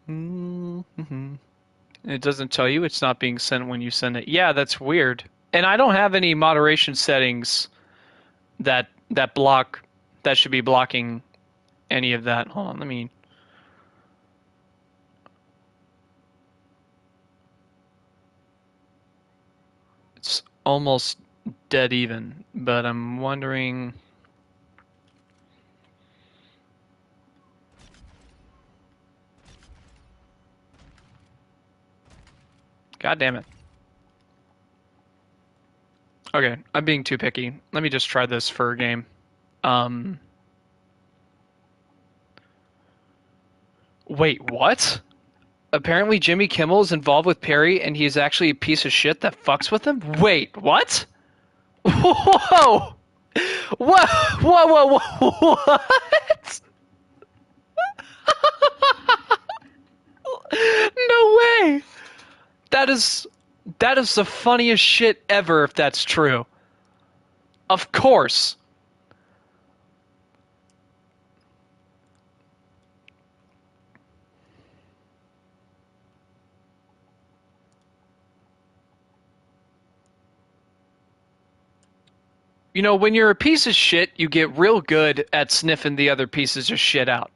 Mm-hmm. It doesn't tell you it's not being sent when you send it. Yeah, that's weird. And I don't have any moderation settings that block that should be blocking any of that. Hold on, let me. It's almost dead even, but I'm wondering. God damn it. Okay, I'm being too picky. Let me just try this for a game. Um. Wait, what? Apparently Jimmy Kimmel is involved with Perry and he's actually a piece of shit that fucks with him? Wait, what? Whoa! Whoa! Whoa, whoa, whoa, what? No way! That is the funniest shit ever if that's true. Of course. You know, when you're a piece of shit, you get real good at sniffing the other pieces of shit out.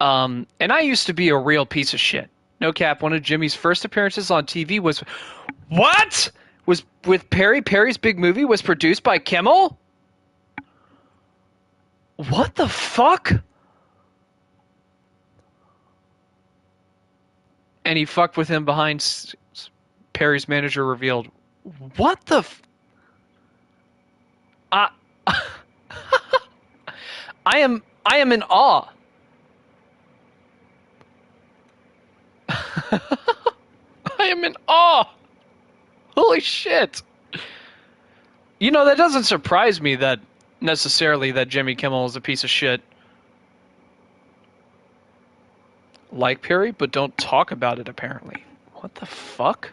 And I used to be a real piece of shit. No cap, one of Jimmy's first appearances on TV was what? Was with Perry. Perry's big movie was produced by Kimmel? What the fuck? And he fucked with him behind Perry's manager revealed. What the I I am in awe. I am in awe. Holy shit. You know, that doesn't surprise me that necessarily that Jimmy Kimmel is a piece of shit. Like Perry, but don't talk about it apparently. What the fuck?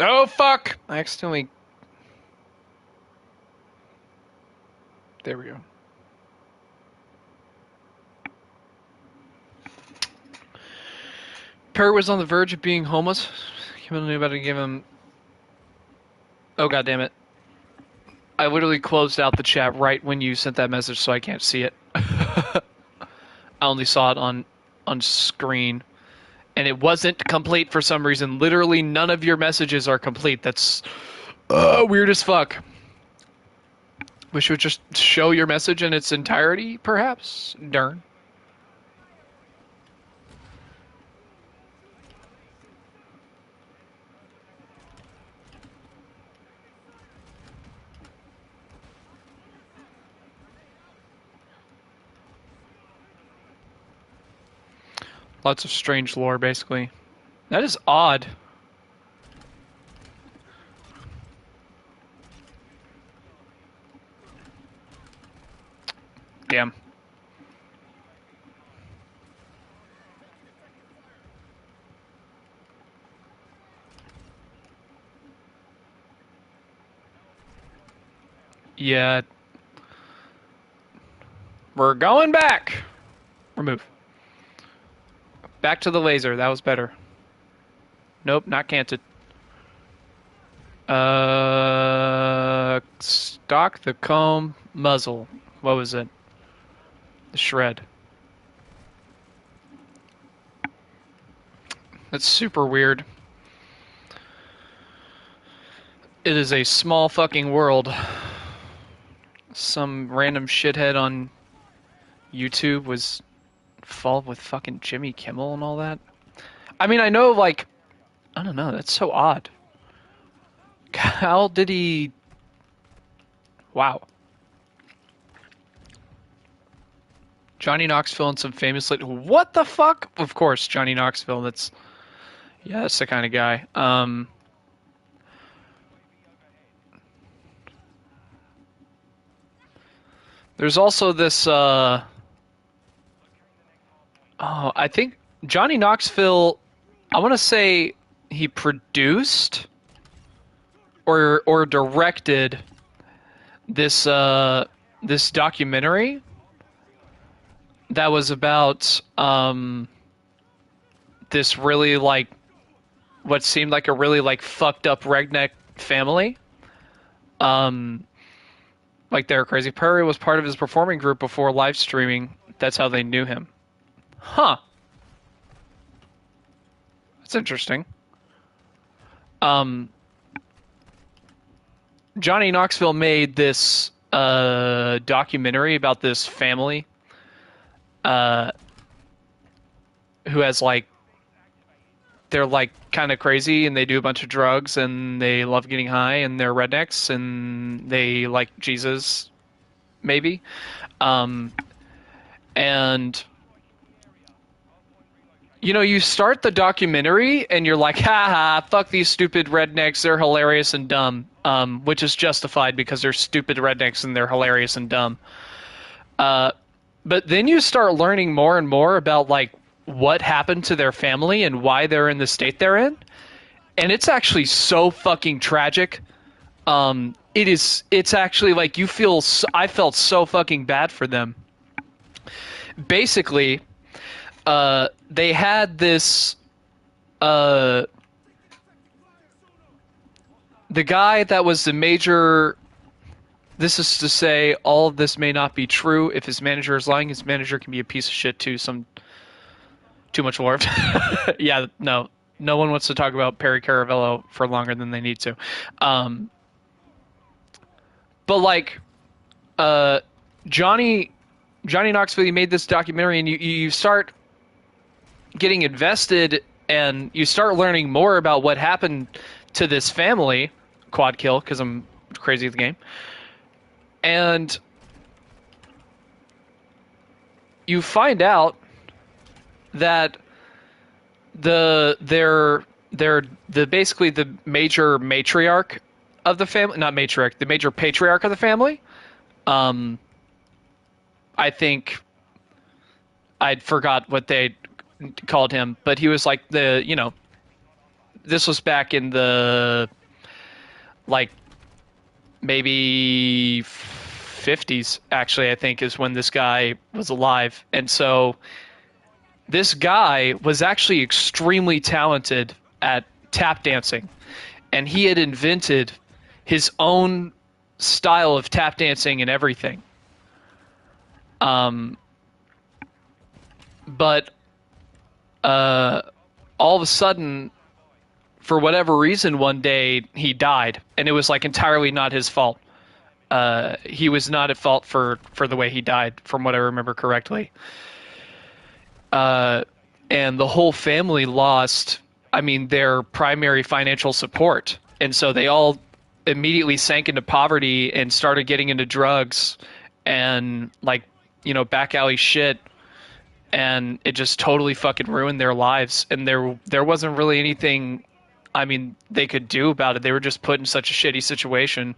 Oh fuck! I accidentally There we go. Perry was on the verge of being homeless. Kim knew about to give him. Oh, god damn it. I literally closed out the chat right when you sent that message, so I can't see it. I only saw it on screen. And it wasn't complete for some reason. Literally none of your messages are complete. That's weird as fuck. Wish you would just show your message in its entirety, perhaps? Darn. Lots of strange lore, basically. That is odd. Damn. Yeah. We're going back! Remove. Back to the laser. That was better. Nope, not canted. Stock the comb muzzle. What was it? The shred. That's super weird. It is a small fucking world. Some random shithead on YouTube was involved with fucking Jimmy Kimmel and all that. I mean, I know, like, I don't know, that's so odd. How did he... Wow. Johnny Knoxville and some famous... What the fuck? Of course, Johnny Knoxville, that's... Yeah, that's the kind of guy. There's also this, Oh, I think Johnny Knoxville, I want to say he produced or directed this this documentary that was about this really like what seemed like a really like fucked up redneck family. Like they were crazy. Perry was part of his performing group before live streaming. That's how they knew him. Huh. That's interesting. Johnny Knoxville made this documentary about this family who has like they're like kind of crazy and they do a bunch of drugs and they love getting high and they're rednecks and they like Jesus maybe and you know, you start the documentary and you're like, haha, fuck these stupid rednecks, they're hilarious and dumb. Which is justified because they're stupid rednecks and they're hilarious and dumb. But then you start learning more and more about like what happened to their family and why they're in the state they're in. And it's actually so fucking tragic. It's actually like I felt so fucking bad for them. Basically, they had this, the guy that was the major, this is to say, all of this may not be true. If his manager is lying, his manager can be a piece of shit too. Too much lore. Yeah, no one wants to talk about Perry Caravello for longer than they need to. But like, Johnny Knoxville, he made this documentary and you start getting invested and you start learning more about what happened to this family. Quad kill because I'm crazy at the game. And you find out that basically the major matriarch of the family, not matriarch, the major patriarch of the family. I think I'd forgot what they called him, but he was like this was back in the like maybe 50s, actually, I think, is when this guy was alive. And so this guy was actually extremely talented at tap dancing. And he had invented his own style of tap dancing and everything. But all of a sudden, for whatever reason, one day he died, and it was like entirely not his fault. He was not at fault for the way he died, from what I remember correctly. And the whole family lost, I mean, their primary financial support, and so they all immediately sank into poverty and started getting into drugs and like, you know, back alley shit. And it just totally fucking ruined their lives. And there wasn't really anything, I mean, they could do about it. They were just put in such a shitty situation.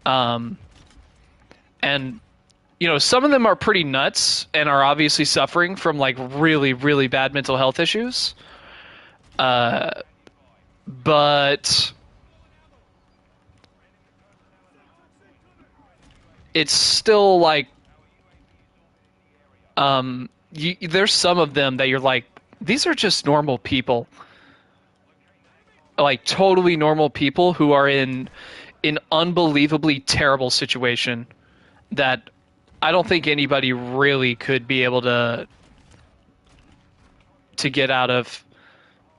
And, you know, some of them are pretty nuts and are obviously suffering from like really, really bad mental health issues. But it's still like, there's some of them that you're like, these are just normal people, like totally normal people who are in an unbelievably terrible situation that I don't think anybody really could be able to get out of.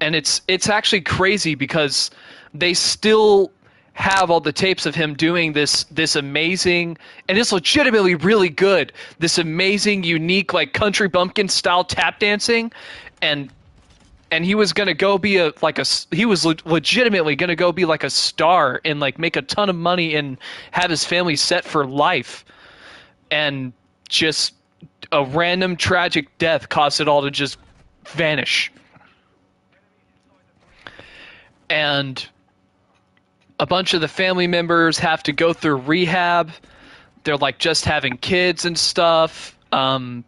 And it's actually crazy because they still have all the tapes of him doing this amazing, and it's legitimately really good, this amazing, unique, like country bumpkin style tap dancing, and he was gonna go be legitimately gonna go be like a star and like make a ton of money and have his family set for life, and just a random tragic death caused it all to just vanish. And a bunch of the family members have to go through rehab. They're like just having kids and stuff. And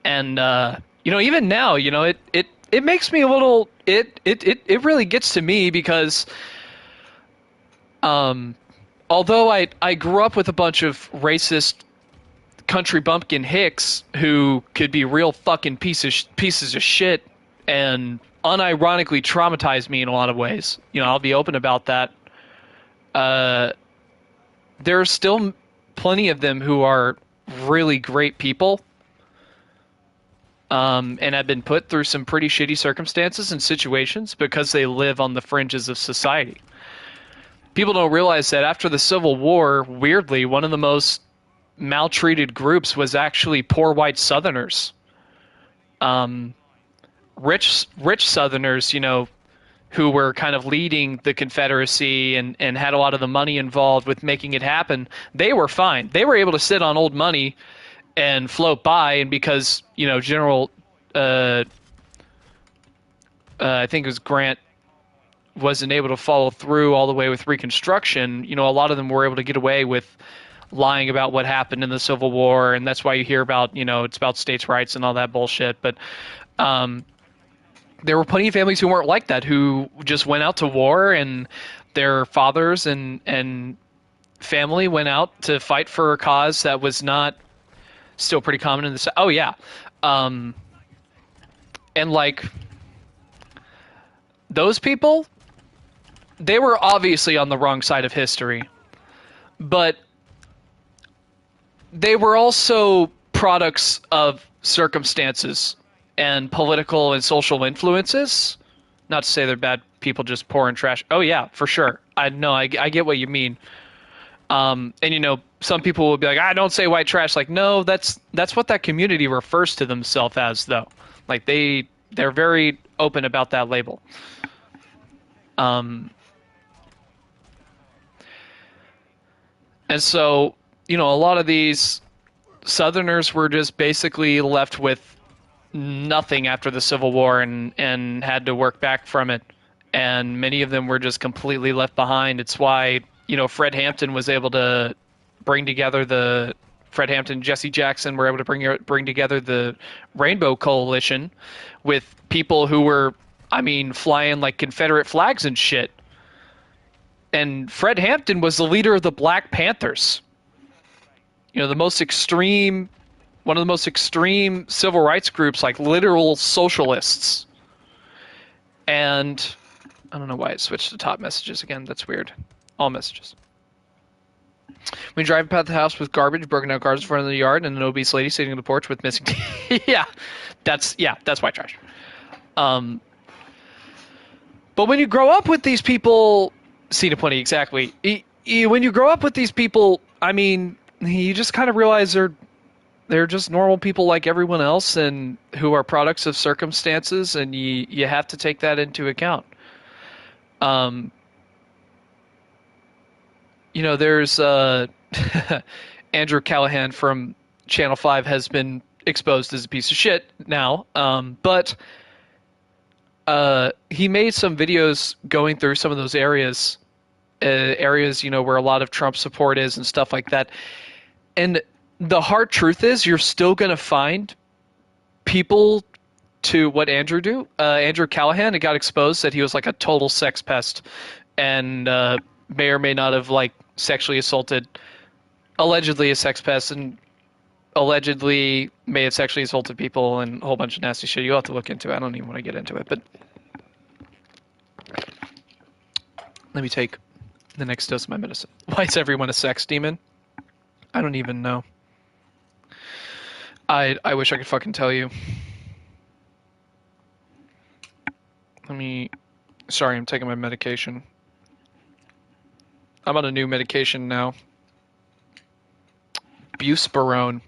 you know, even now, you know, it makes me a little, it really gets to me because, although I grew up with a bunch of racist country bumpkin hicks who could be real fucking pieces of shit and unironically traumatized me in a lot of ways. You know, I'll be open about that. There are still plenty of them who are really great people, and have been put through some pretty shitty circumstances and situations because they live on the fringes of society. People don't realize that after the Civil War, weirdly, one of the most maltreated groups was actually poor white Southerners. Rich Southerners, you know, who were kind of leading the Confederacy and had a lot of the money involved with making it happen, they were fine. They were able to sit on old money and float by, and because, you know, General, I think it was Grant, wasn't able to follow through all the way with Reconstruction, you know, a lot of them were able to get away with lying about what happened in the Civil War, and that's why you hear about, you know, it's about states' rights and all that bullshit. But there were plenty of families who weren't like that, who just went out to war, and their fathers and family went out to fight for a cause that was not still pretty common in the South. Oh, yeah. And, like, those people, they were obviously on the wrong side of history, but they were also products of circumstances and political and social influences. Not to say they're bad people just pouring trash. Oh yeah, for sure. I know. I get what you mean. And you know, some people will be like, "I don't say white trash." Like, no, that's what that community refers to themselves as, though. Like they're very open about that label. And so, you know, a lot of these Southerners were just basically left with nothing after the Civil War and had to work back from it. And many of them were just completely left behind. It's why, you know, Fred Hampton was able to bring together Fred Hampton, Jesse Jackson were able to bring together the Rainbow Coalition with people who were, I mean, flying like Confederate flags and shit. And Fred Hampton was the leader of the Black Panthers. You know, one of the most extreme civil rights groups, like literal socialists. And I don't know why it switched to top messages again. That's weird. All messages. When driving past the house with garbage, broken down cars in front of the yard, and an obese lady sitting on the porch with missing teeth. That's white trash. But when you grow up with these people, Cena Plenty, exactly. When you grow up with these people, I mean, you just kind of realize they're just normal people like everyone else, and who are products of circumstances, and you have to take that into account. You know, there's Andrew Callahan from Channel 5 has been exposed as a piece of shit now, but he made some videos going through some of those areas, you know, where a lot of Trump support is and stuff like that. And the hard truth is, you're still going to find people to what Andrew Callahan, it got exposed that he was like a total sex pest, and may or may not have like sexually assaulted, allegedly a sex pest, and allegedly may have sexually assaulted people and a whole bunch of nasty shit. You'll have to look into it. I don't even want to get into it, but let me take the next dose of my medicine. Why is everyone a sex demon? I don't even know. I wish I could fucking tell you. Sorry, I'm taking my medication. I'm on a new medication now. Buspirone.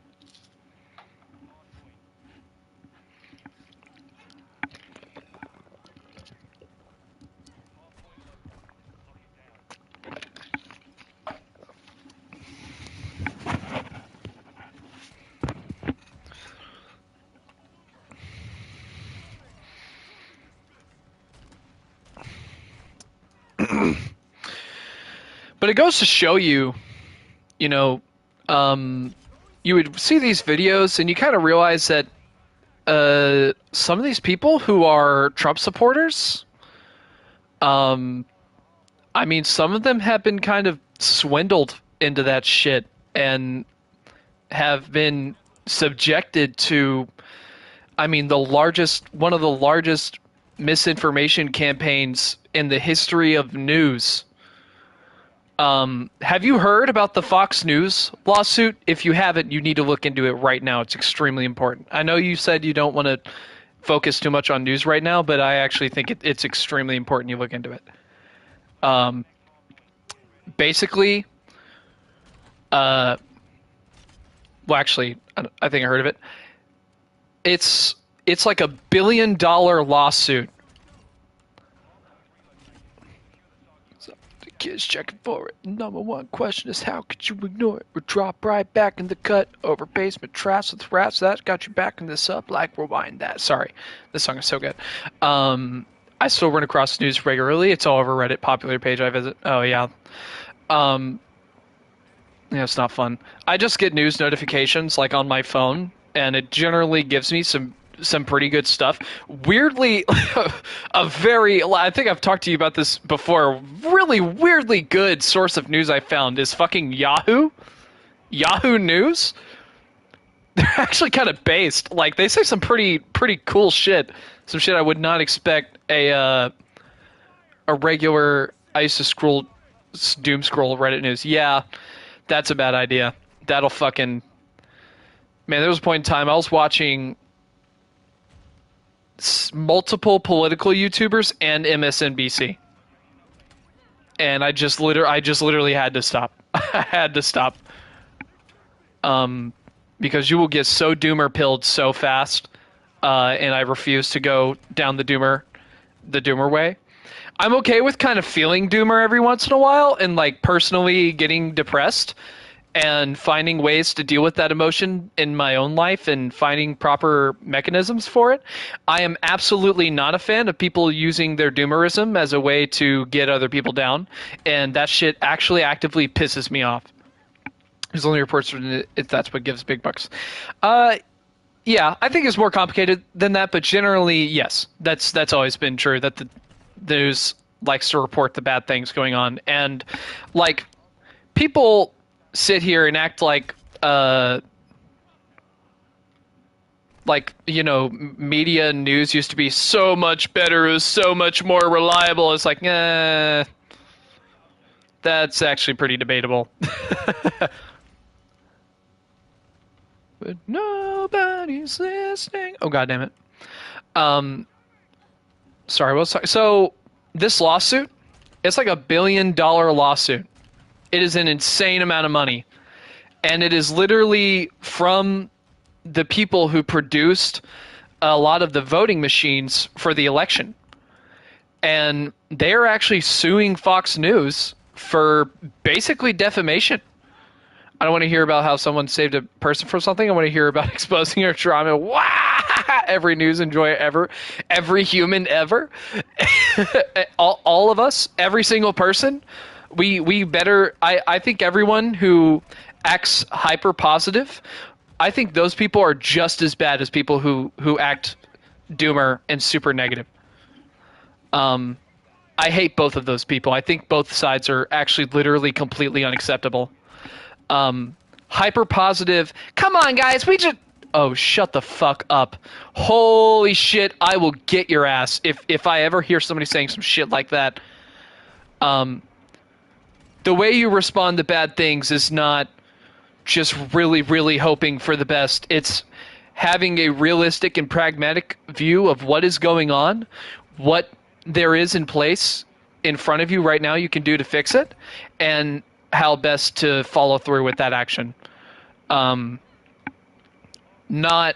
But it goes to show you, you know, you would see these videos and you kind of realize that some of these people who are Trump supporters, I mean, some of them have been kind of swindled into that shit and have been subjected to, I mean, one of the largest misinformation campaigns in the history of news. Have you heard about the Fox News lawsuit? If you haven't, you need to look into it right now. It's extremely important. I know you said you don't want to focus too much on news right now, but I actually think it's extremely important you look into it. Basically, well, actually, I think I heard of it. It's like $1 billion lawsuit. Kids checking for it. Number one question is, how could you ignore it? We drop right back in the cut over basement traps with rats. That got you backing this up like rewind that. Sorry, this song is so good. I still run across news regularly. It's all over Reddit popular page I visit. Oh yeah. Yeah, it's not fun. I just get news notifications like on my phone, and it generally gives me some pretty good stuff. Weirdly, I think I've talked to you about this before. Really weirdly good source of news I found is fucking Yahoo News. They're actually kind of based. Like, they say some pretty cool shit. Some shit I would not expect a regular, I used to doom scroll Reddit news. Yeah, that's a bad idea. That'll fucking, man, there was a point in time I was watching multiple political YouTubers and MSNBC, and I just literally had to stop. I had to stop, because you will get so doomer pilled so fast, and I refuse to go down the doomer way. I'm okay with kind of feeling doomer every once in a while and like personally getting depressed and finding ways to deal with that emotion in my own life and finding proper mechanisms for it. I am absolutely not a fan of people using their doomerism as a way to get other people down, and that shit actually actively pisses me off. There's only reports if that's what gives big bucks. Yeah, I think it's more complicated than that, but generally, yes, that's always been true. That there's likes to report the bad things going on. And like people sit here and act like, you know, media and news used to be so much better, it was so much more reliable. It's like, that's actually pretty debatable. But nobody's listening. Oh, God damn it. Sorry, so this lawsuit, it's like $1 billion lawsuit. It is an insane amount of money. And it is literally from the people who produced a lot of the voting machines for the election. And they're actually suing Fox News for basically defamation. I don't want to hear about how someone saved a person from something. I want to hear about exposing our trauma. Wow! Every news enjoyer ever. Every human ever. all of us. Every single person. We better... I think everyone who acts hyper positive, I think those people are just as bad as people who act doomer and super negative. I hate both of those people. I think both sides are actually literally completely unacceptable. Hyper positive. Come on, guys. Oh, shut the fuck up. Holy shit. I will get your ass if I ever hear somebody saying some shit like that. The way you respond to bad things is not just really, really hoping for the best. It's having a realistic and pragmatic view of what is going on, what there is in place in front of you right now you can do to fix it, and how best to follow through with that action. Not,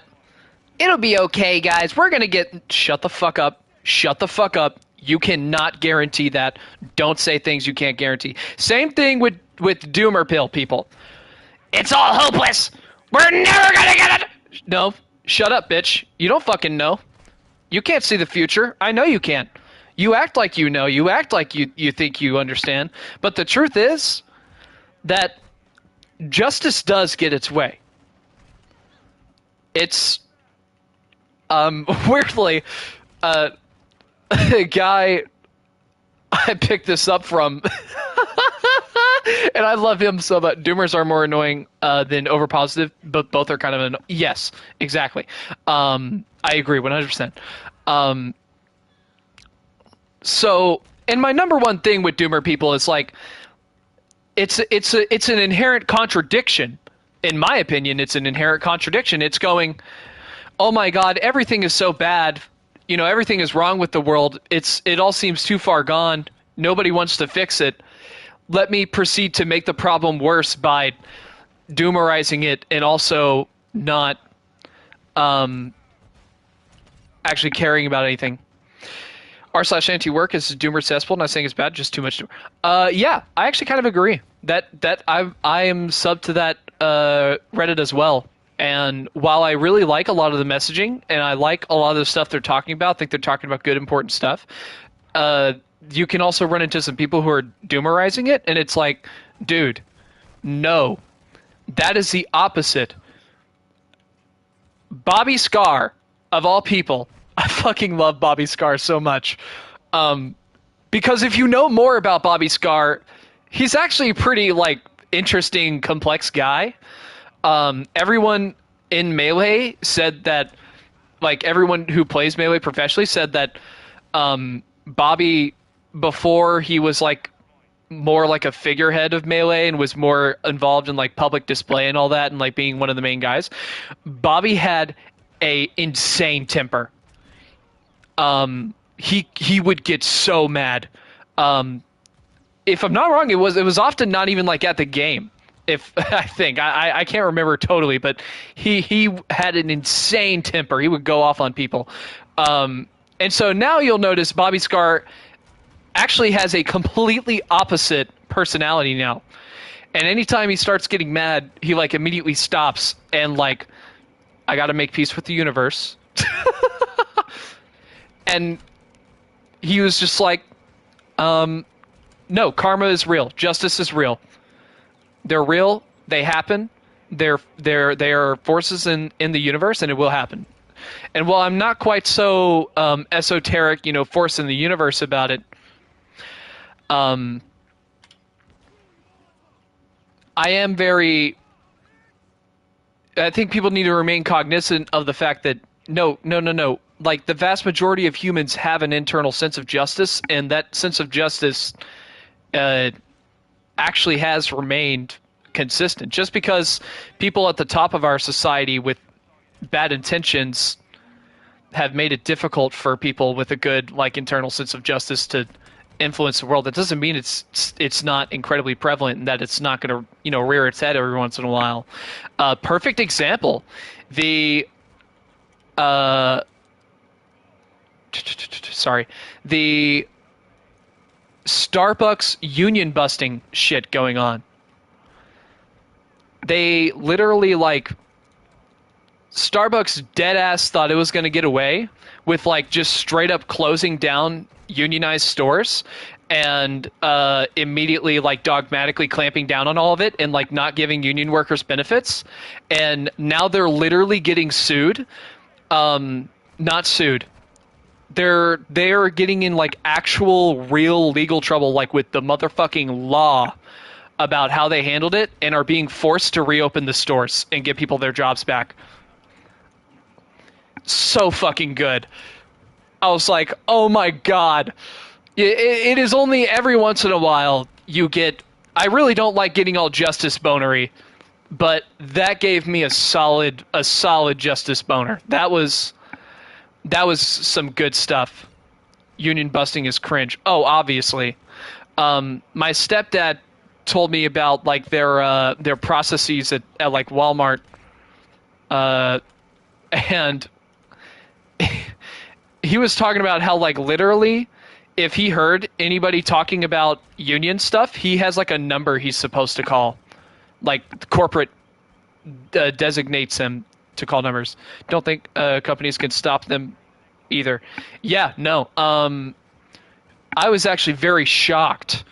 it'll be okay, guys. We're going to get... Shut the fuck up. Shut the fuck up. You cannot guarantee that. Don't say things you can't guarantee. Same thing with doomer pill people. It's all hopeless. We're never gonna get it. No, shut up, bitch. You don't fucking know. You can't see the future. I know you can't. You act like you know. You act like you think you understand. But the truth is that justice does get its way. It's weirdly a guy I picked this up from. And I love him so much. Doomers are more annoying than overpositive, but both are kind of yes, exactly. I agree 100%. So, and my number one thing with doomer people is like, it's an inherent contradiction. In my opinion, it's an inherent contradiction. It's going, oh my God, everything is so bad. You know, everything is wrong with the world. It all seems too far gone. Nobody wants to fix it. Let me proceed to make the problem worse by doomerizing it and also not actually caring about anything. r/anti-work is doomer cesspool. Not saying it's bad, just too much doomer. Yeah, I actually kind of agree that I am sub to that Reddit as well. And while I really like a lot of the messaging and I like a lot of the stuff they're talking about, I think they're talking about good, important stuff. You can also run into some people who are doomerizing it, and it's like, dude, no. That is the opposite. Bobby Scar, of all people, I fucking love Bobby Scar so much. Because if you know more about Bobby Scar, he's actually a pretty, like, interesting, complex guy. Everyone in Melee said that, like, everyone who plays Melee professionally said that Bobby, before he was like more like a figurehead of Melee and was more involved in like public display and all that and like being one of the main guys, Bobby had a insane temper. He would get so mad. If I'm not wrong, it was often not even like at the game. If I think I can't remember totally, but he had an insane temper. He would go off on people. And so now you'll notice Bobby Scar actually has a completely opposite personality now. And anytime he starts getting mad, he like immediately stops and like, I gotta make peace with the universe. And he was just like, no, karma is real. Justice is real. They're real. They happen. They are forces in the universe, and it will happen. And while I'm not quite so esoteric, force in the universe about it, Um, I am very. I think people need to remain cognizant of the fact that no. Like the vast majority of humans have an internal sense of justice, and that sense of justice uh, actually has remained consistent. Just because people at the top of our society with bad intentions have made it difficult for people with a good like internal sense of justice to influence the world, that doesn't mean it's not incredibly prevalent and that it's not going to rear its head every once in a while. Perfect example, the the Starbucks union busting shit going on. They literally like Starbucks dead ass thought it was going to get away with like just straight up closing down unionized stores and immediately like dogmatically clamping down on all of it and like not giving union workers benefits. And now they're literally getting sued. Not sued. They're getting in like actual real legal trouble, like with the motherfucking law, about how they handled it, and are being forced to reopen the stores and give people their jobs back. So fucking good. I was like, oh my god. It is only every once in a while you get. I really don't like getting all justice bonery, but that gave me a solid justice boner. That was some good stuff. Union busting is cringe. Oh, obviously. My stepdad told me about like their processes at like Walmart, and he was talking about how like literally if he heard anybody talking about union stuff, he has like a number he's supposed to call. Like corporate designates him to call numbers. Don't think companies can stop them either. Yeah, no. I was actually very shocked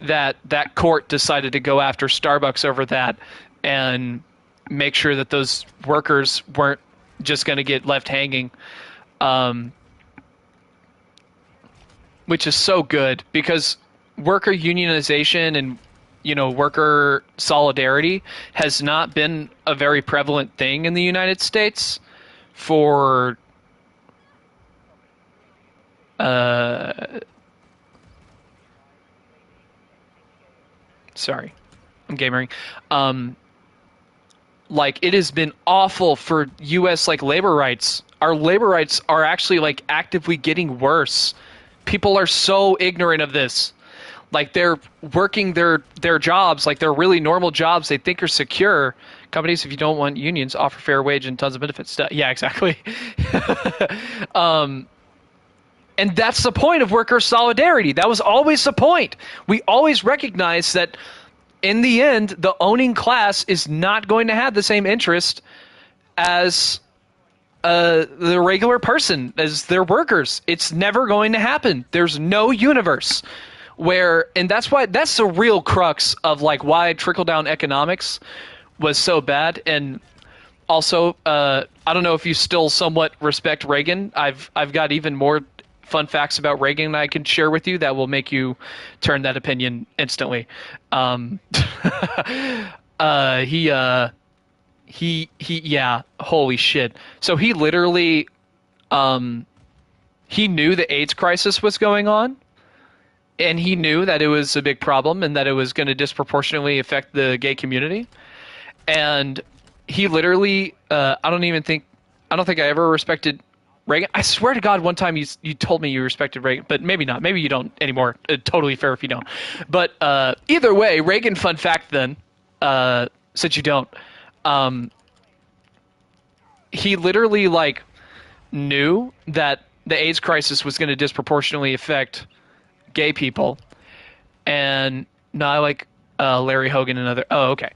that court decided to go after Starbucks over that and make sure that those workers weren't just going to get left hanging. Which is so good, because worker unionization and worker solidarity has not been a very prevalent thing in the United States for sorry, I'm gamering. Like it has been awful for US like labor rights. Our labor rights are actually like actively getting worse. People are so ignorant of this. Like they're working their jobs, like they're really normal jobs they think are secure. Companies, if you don't want unions, offer fair wage and tons of benefits. Yeah, exactly. And that's the point of worker solidarity. That was always the point. We always recognize that in the end, the owning class is not going to have the same interest as the regular person, as their workers. It's never going to happen. There's no universe where, and that's the real crux of like why trickle down economics was so bad. And also, I don't know if you still somewhat respect Reagan. I've got even more fun facts about Reagan I can share with you that will make you turn that opinion instantly. He yeah, holy shit. So he literally he knew the AIDS crisis was going on, and he knew that it was a big problem and that it was going to disproportionately affect the gay community. And he literally I don't think I ever respected Reagan. I swear to God, one time you told me you respected Reagan, but maybe not. Maybe you don't anymore. Totally fair if you don't. But either way, Reagan, fun fact then, since you don't, he literally like knew that the AIDS crisis was going to disproportionately affect gay people. And no, I like Larry Hogan and other. Oh, okay.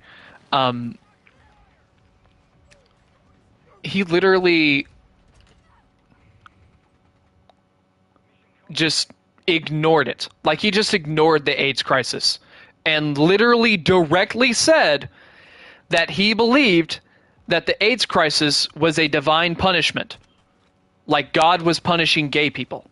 He literally just ignored it. Like he just ignored the AIDS crisis and literally directly said that he believed that the AIDS crisis was a divine punishment. Like God was punishing gay people.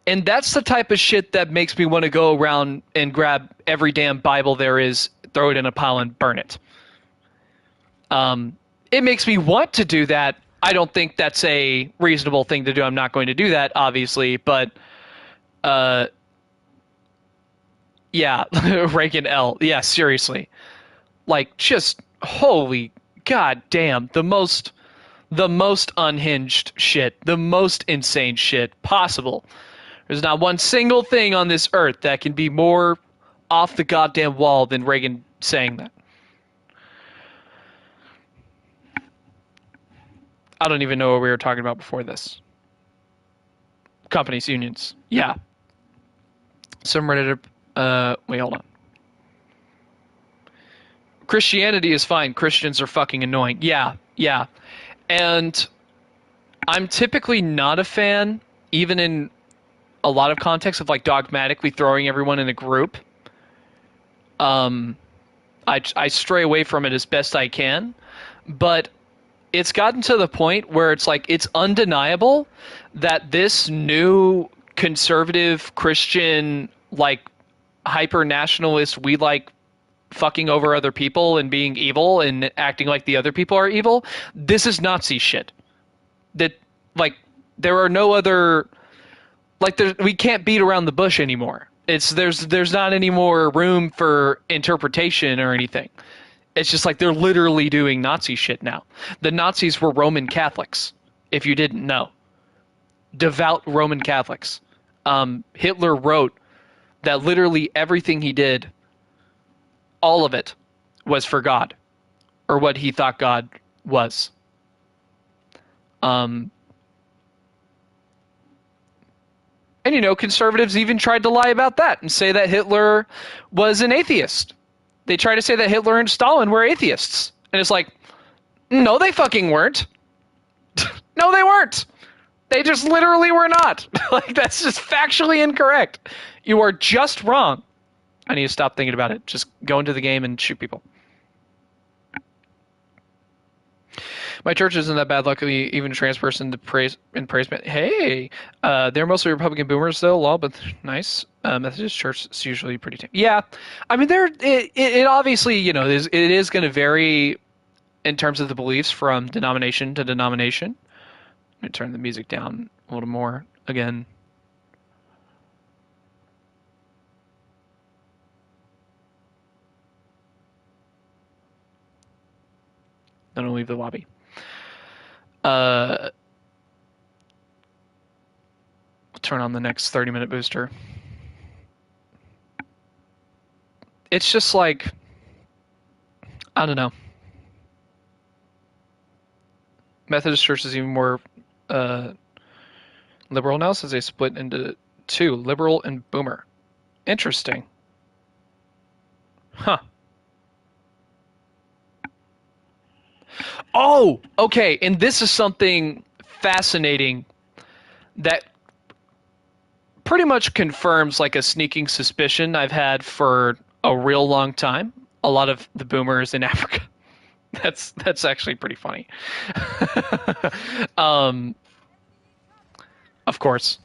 And that's the type of shit that makes me want to go around and grab every damn Bible there is, throw it in a pile, and burn it. It makes me want to do that. I don't think that's a reasonable thing to do. I'm not going to do that, obviously, but yeah, Reagan L. Yeah, seriously. Like, just holy goddamn, the most unhinged shit, the most insane shit possible. There's not one single thing on this earth that can be more off the goddamn wall than Reagan saying that. I don't even know what we were talking about before this. Companies, unions. Yeah. Some Reddit. Wait, hold on. Christianity is fine. Christians are fucking annoying. Yeah, yeah. And I'm typically not a fan, even in a lot of contexts, of like dogmatically throwing everyone in a group. I stray away from it as best I can, but it's gotten to the point where it's like it's undeniable that this new conservative Christian, like, hyper nationalist, we like fucking over other people and being evil and acting like the other people are evil. This is Nazi shit. That, like, there are no other, like, we can't beat around the bush anymore. There's not any more room for interpretation or anything. It's just like they're literally doing Nazi shit now. The Nazis were Roman Catholics, if you didn't know. Devout Roman Catholics. Hitler wrote that literally everything he did, all of it, was for God, or what he thought God was. And, you know, conservatives even tried to lie about that and say that Hitler was an atheist. They try to say that Hitler and Stalin were atheists. And it's like, no, they fucking weren't. No, they weren't. They just literally were not. Like, that's just factually incorrect. You are just wrong. I need to stop thinking about it. Just go into the game and shoot people. My church isn't that bad. Luckily, even a trans person to praise. Hey, they're mostly Republican boomers though. Law, but nice. Methodist church is usually pretty tame. Yeah, I mean, it obviously, you know, it is going to vary in terms of the beliefs from denomination to denomination. Let me turn the music down a little more again. Then I'll leave the lobby. I'll turn on the next 30-minute booster. It's just like, I don't know. Methodist Church is even more liberal now, since they split into two, liberal and boomer. Interesting. Huh. Oh, okay. And this is something fascinating that pretty much confirms like a sneaking suspicion I've had for a real long time. A lot of the boomers in Africa. That's actually pretty funny. Of course.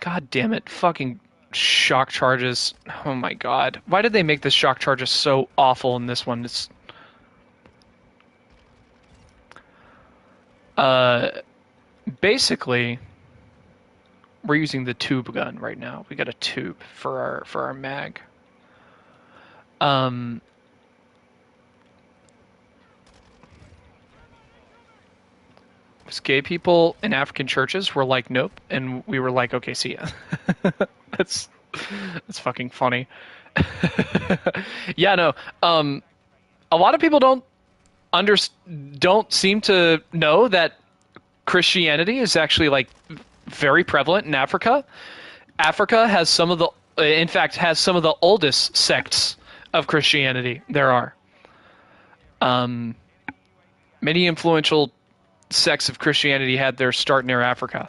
God damn it. Fucking shock charges. Oh my god. Why did they make the shock charges so awful in this one? It's basically we're using the tube gun right now. We got a tube for our mag. Gay people in African churches were like, nope, and we were like, okay, see ya. that's fucking funny. Yeah, no. A lot of people don't seem to know that Christianity is actually like very prevalent in Africa. Africa has some of the, in fact, has some of the oldest sects of Christianity there are. Many influential sects of Christianity had their start near Africa.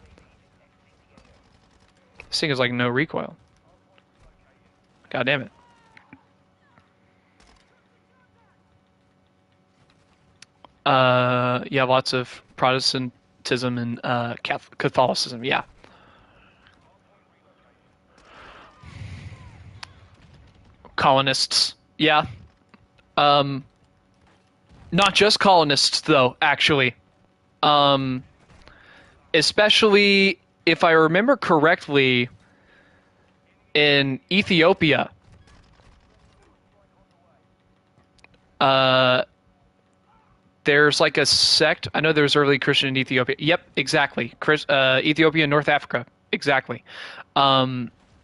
This thing is like no recoil. God damn it. Yeah, lots of Protestant Protestantism and Catholicism. Yeah. Colonists. Yeah. Not just colonists, though, actually. Especially, if I remember correctly, in Ethiopia. There's like a sect. I know there's early Christian in Ethiopia. Yep, exactly. Ethiopia and North Africa. Exactly.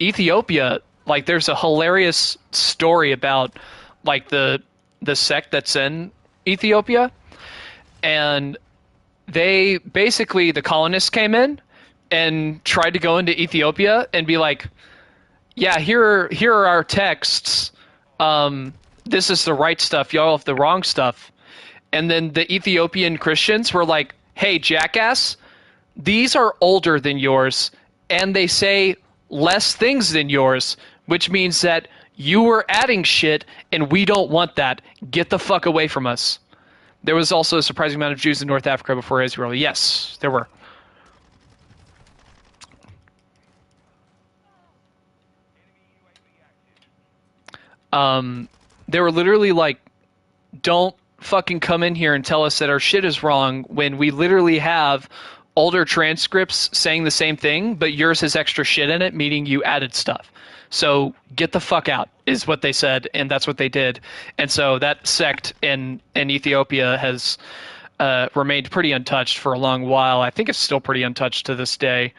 Ethiopia, like, there's a hilarious story about like the sect that's in Ethiopia, and they basically, the colonists came in and tried to go into Ethiopia and be like, yeah, here are our texts. This is the right stuff. Y'all have the wrong stuff. And then the Ethiopian Christians were like, hey, jackass, these are older than yours, and they say less things than yours, which means that you were adding shit, and we don't want that. Get the fuck away from us. There was also a surprising amount of Jews in North Africa before Israel. Yes, there were. They were literally like, don't fucking come in here and tell us that our shit is wrong when we literally have older transcripts saying the same thing, but yours has extra shit in it, meaning you added stuff. So get the fuck out, is what they said, and that's what they did. And so that sect in Ethiopia has remained pretty untouched for a long while. I think it's still pretty untouched to this day.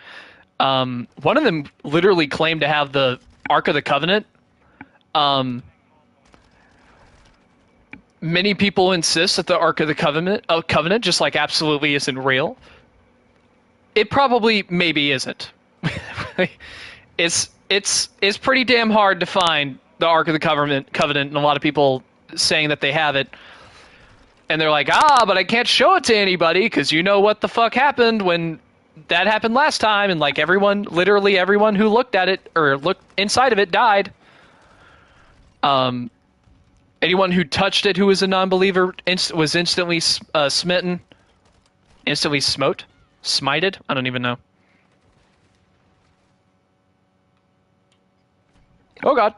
One of them literally claimed to have the Ark of the Covenant. Many people insist that the Ark of the Covenant just like absolutely isn't real. It probably maybe isn't. It's pretty damn hard to find the Ark of the Covenant, and a lot of people saying that they have it, and they're like, but I can't show it to anybody because you know what the fuck happened when that happened last time, and like literally everyone who looked at it or looked inside of it died. Anyone who touched it who was a non-believer was instantly smitten. Instantly smited? I don't even know. Oh god.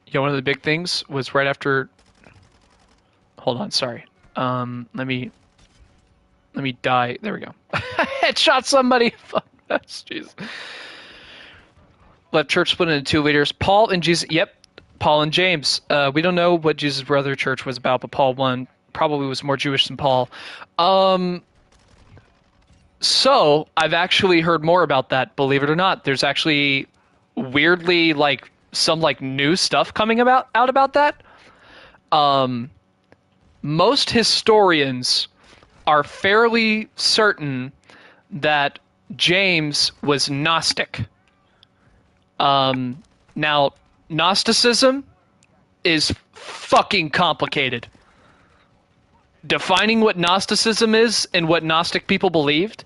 Yeah, one of the big things was right after... Hold on, sorry. Let me die. There we go. Headshot somebody. Fuck, that's jeez. Left church split into two leaders. Paul and Jesus. Yep, Paul and James. We don't know what Jesus' brother church was about, but Paul one probably was more Jewish than Paul. So I've actually heard more about that. Believe it or not, there's actually weirdly like some like new stuff coming out about that. Most historians are fairly certain that James was Gnostic. Now, Gnosticism is fucking complicated. Defining what Gnosticism is and what Gnostic people believed,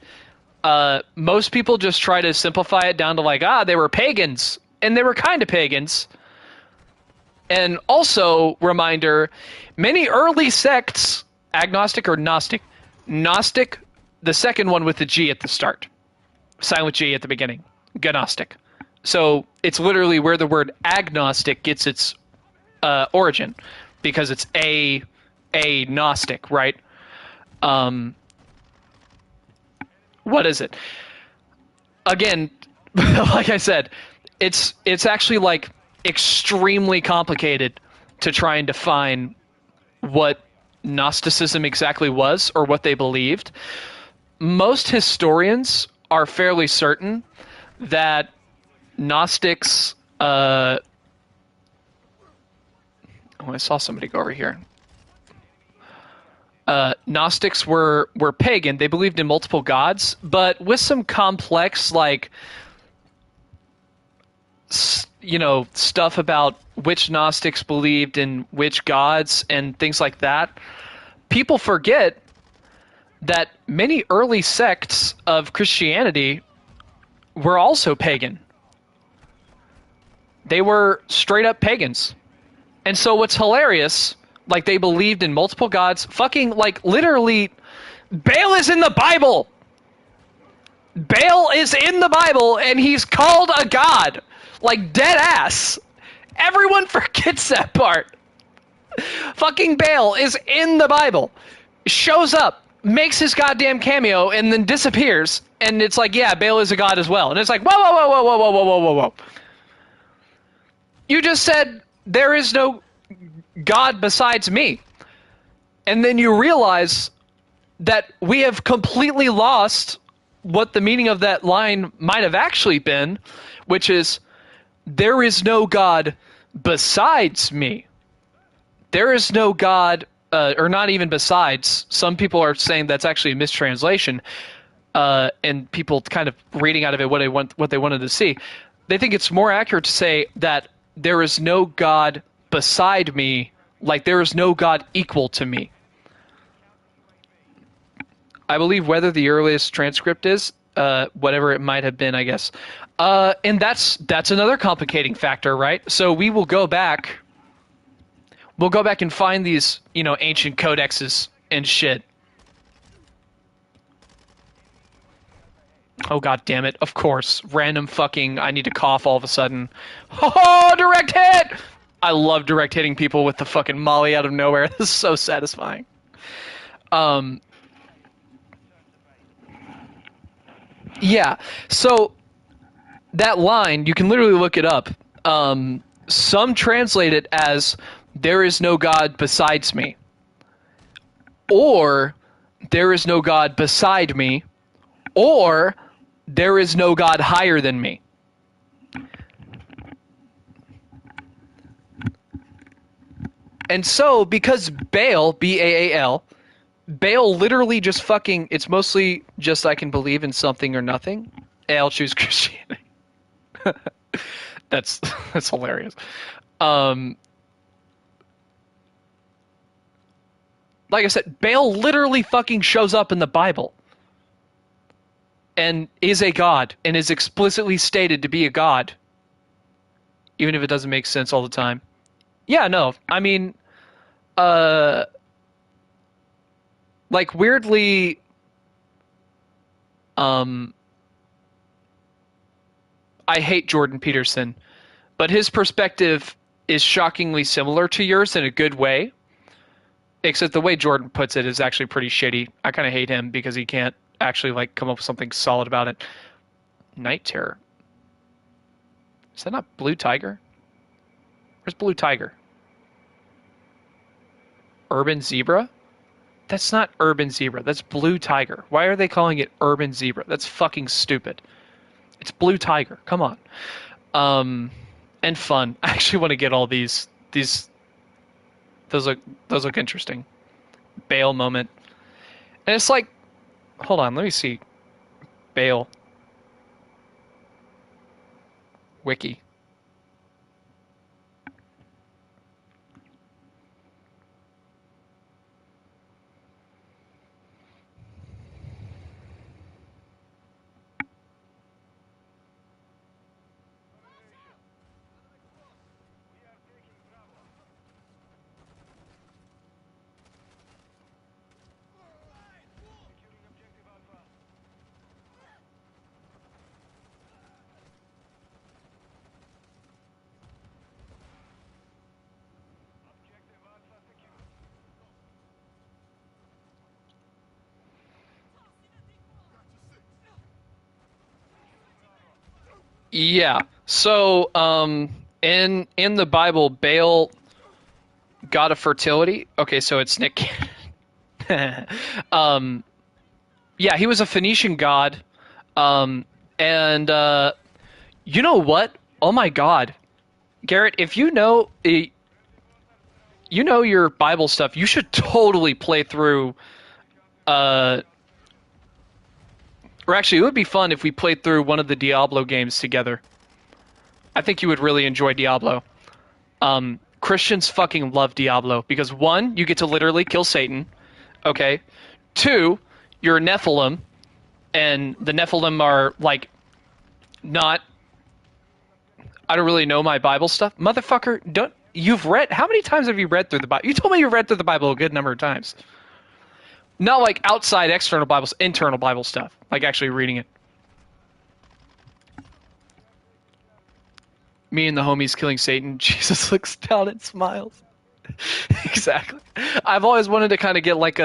most people just try to simplify it down to like, they were pagans, and they were kind of pagans. And also, reminder, many early sects, agnostic or Gnostic, Gnostic, the second one with the G at the start, silent G at the beginning, Gnostic. So it's literally where the word agnostic gets its origin, because it's a Gnostic, right? What is it? Again, like I said, it's actually like extremely complicated to try and define what Gnosticism exactly was or what they believed. Most historians are fairly certain that Gnostics, I saw somebody go over here. Gnostics were pagan. They believed in multiple gods, but with some complex, like, stuff about which Gnostics believed in which gods and things like that. People forget that many early sects of Christianity were also pagan. They were straight up pagans. And so what's hilarious, Like they believed in multiple gods. Fucking, like, literally, Baal is in the Bible. Baal is in the Bible, and he's called a god. Like, dead ass. Everyone forgets that part. Fucking Baal is in the Bible. Shows up, makes his goddamn cameo, and then disappears. And it's like, yeah, Baal is a god as well. And it's like, whoa, whoa, whoa, whoa, whoa, whoa, whoa, whoa, whoa, whoa. You just said there is no god besides me. And then you realize that we have completely lost what the meaning of that line might have actually been, which is, there is no god besides me. There is no god, or not even besides. Some people are saying that's actually a mistranslation, and people kind of reading out of it what they wanted to see. They think it's more accurate to say that there is no god beside me, like there is no god equal to me. I believe whether the earliest transcript is, whatever it might have been, I guess. And that's another complicating factor, right? So we will go back. We'll go back and find these, ancient codexes and shit. Oh, god damn it. Of course. Random fucking, I need to cough all of a sudden. Oh, direct hit! I love direct hitting people with the fucking molly out of nowhere. This is so satisfying. Yeah, so that line, you can literally look it up. Some translate it as, there is no God besides me. Or, there is no God beside me. Or, there is no God higher than me. And so, because Baal, B-A-A-L, Baal literally just fucking, it's mostly just I can believe in something or nothing. I'll choose Christianity. That's hilarious. Like I said, Baal literally fucking shows up in the Bible. And is a god, and is explicitly stated to be a god. Even if it doesn't make sense all the time. Yeah, no, I mean, like, weirdly, I hate Jordan Peterson, but his perspective is shockingly similar to yours in a good way, except the way Jordan puts it is actually pretty shitty. I kind of hate him because he can't actually, like, come up with something solid about it. Night Terror. Is that not Blue Tiger? Where's Blue Tiger? Urban Zebra? That's not Urban Zebra. That's Blue Tiger. Why are they calling it Urban Zebra? That's fucking stupid. It's Blue Tiger. Come on. And fun. I actually want to get all these. Those look interesting. Baal moment. And it's like, hold on, let me see. Baal. Wiki. Yeah. So, in the Bible, Baal, god of fertility. Okay, so it's Nick Cannon. Yeah, he was a Phoenician god. And you know what? Oh my God, Garrett, if you know your Bible stuff, you should totally play through. Or actually, it would be fun if we played through one of the Diablo games together. I think you would really enjoy Diablo. Christians fucking love Diablo because, one, you get to literally kill Satan. Okay. Two, you're a Nephilim, and the Nephilim are, like, not... I don't really know my Bible stuff. Motherfucker, don't... you've read, how many times have you read through the Bible? You told me you read through the Bible a good number of times. Not like outside external Bibles, internal Bible stuff. Like actually reading it. Me and the homies killing Satan. Jesus looks down and smiles. Exactly. I've always wanted to kind of get like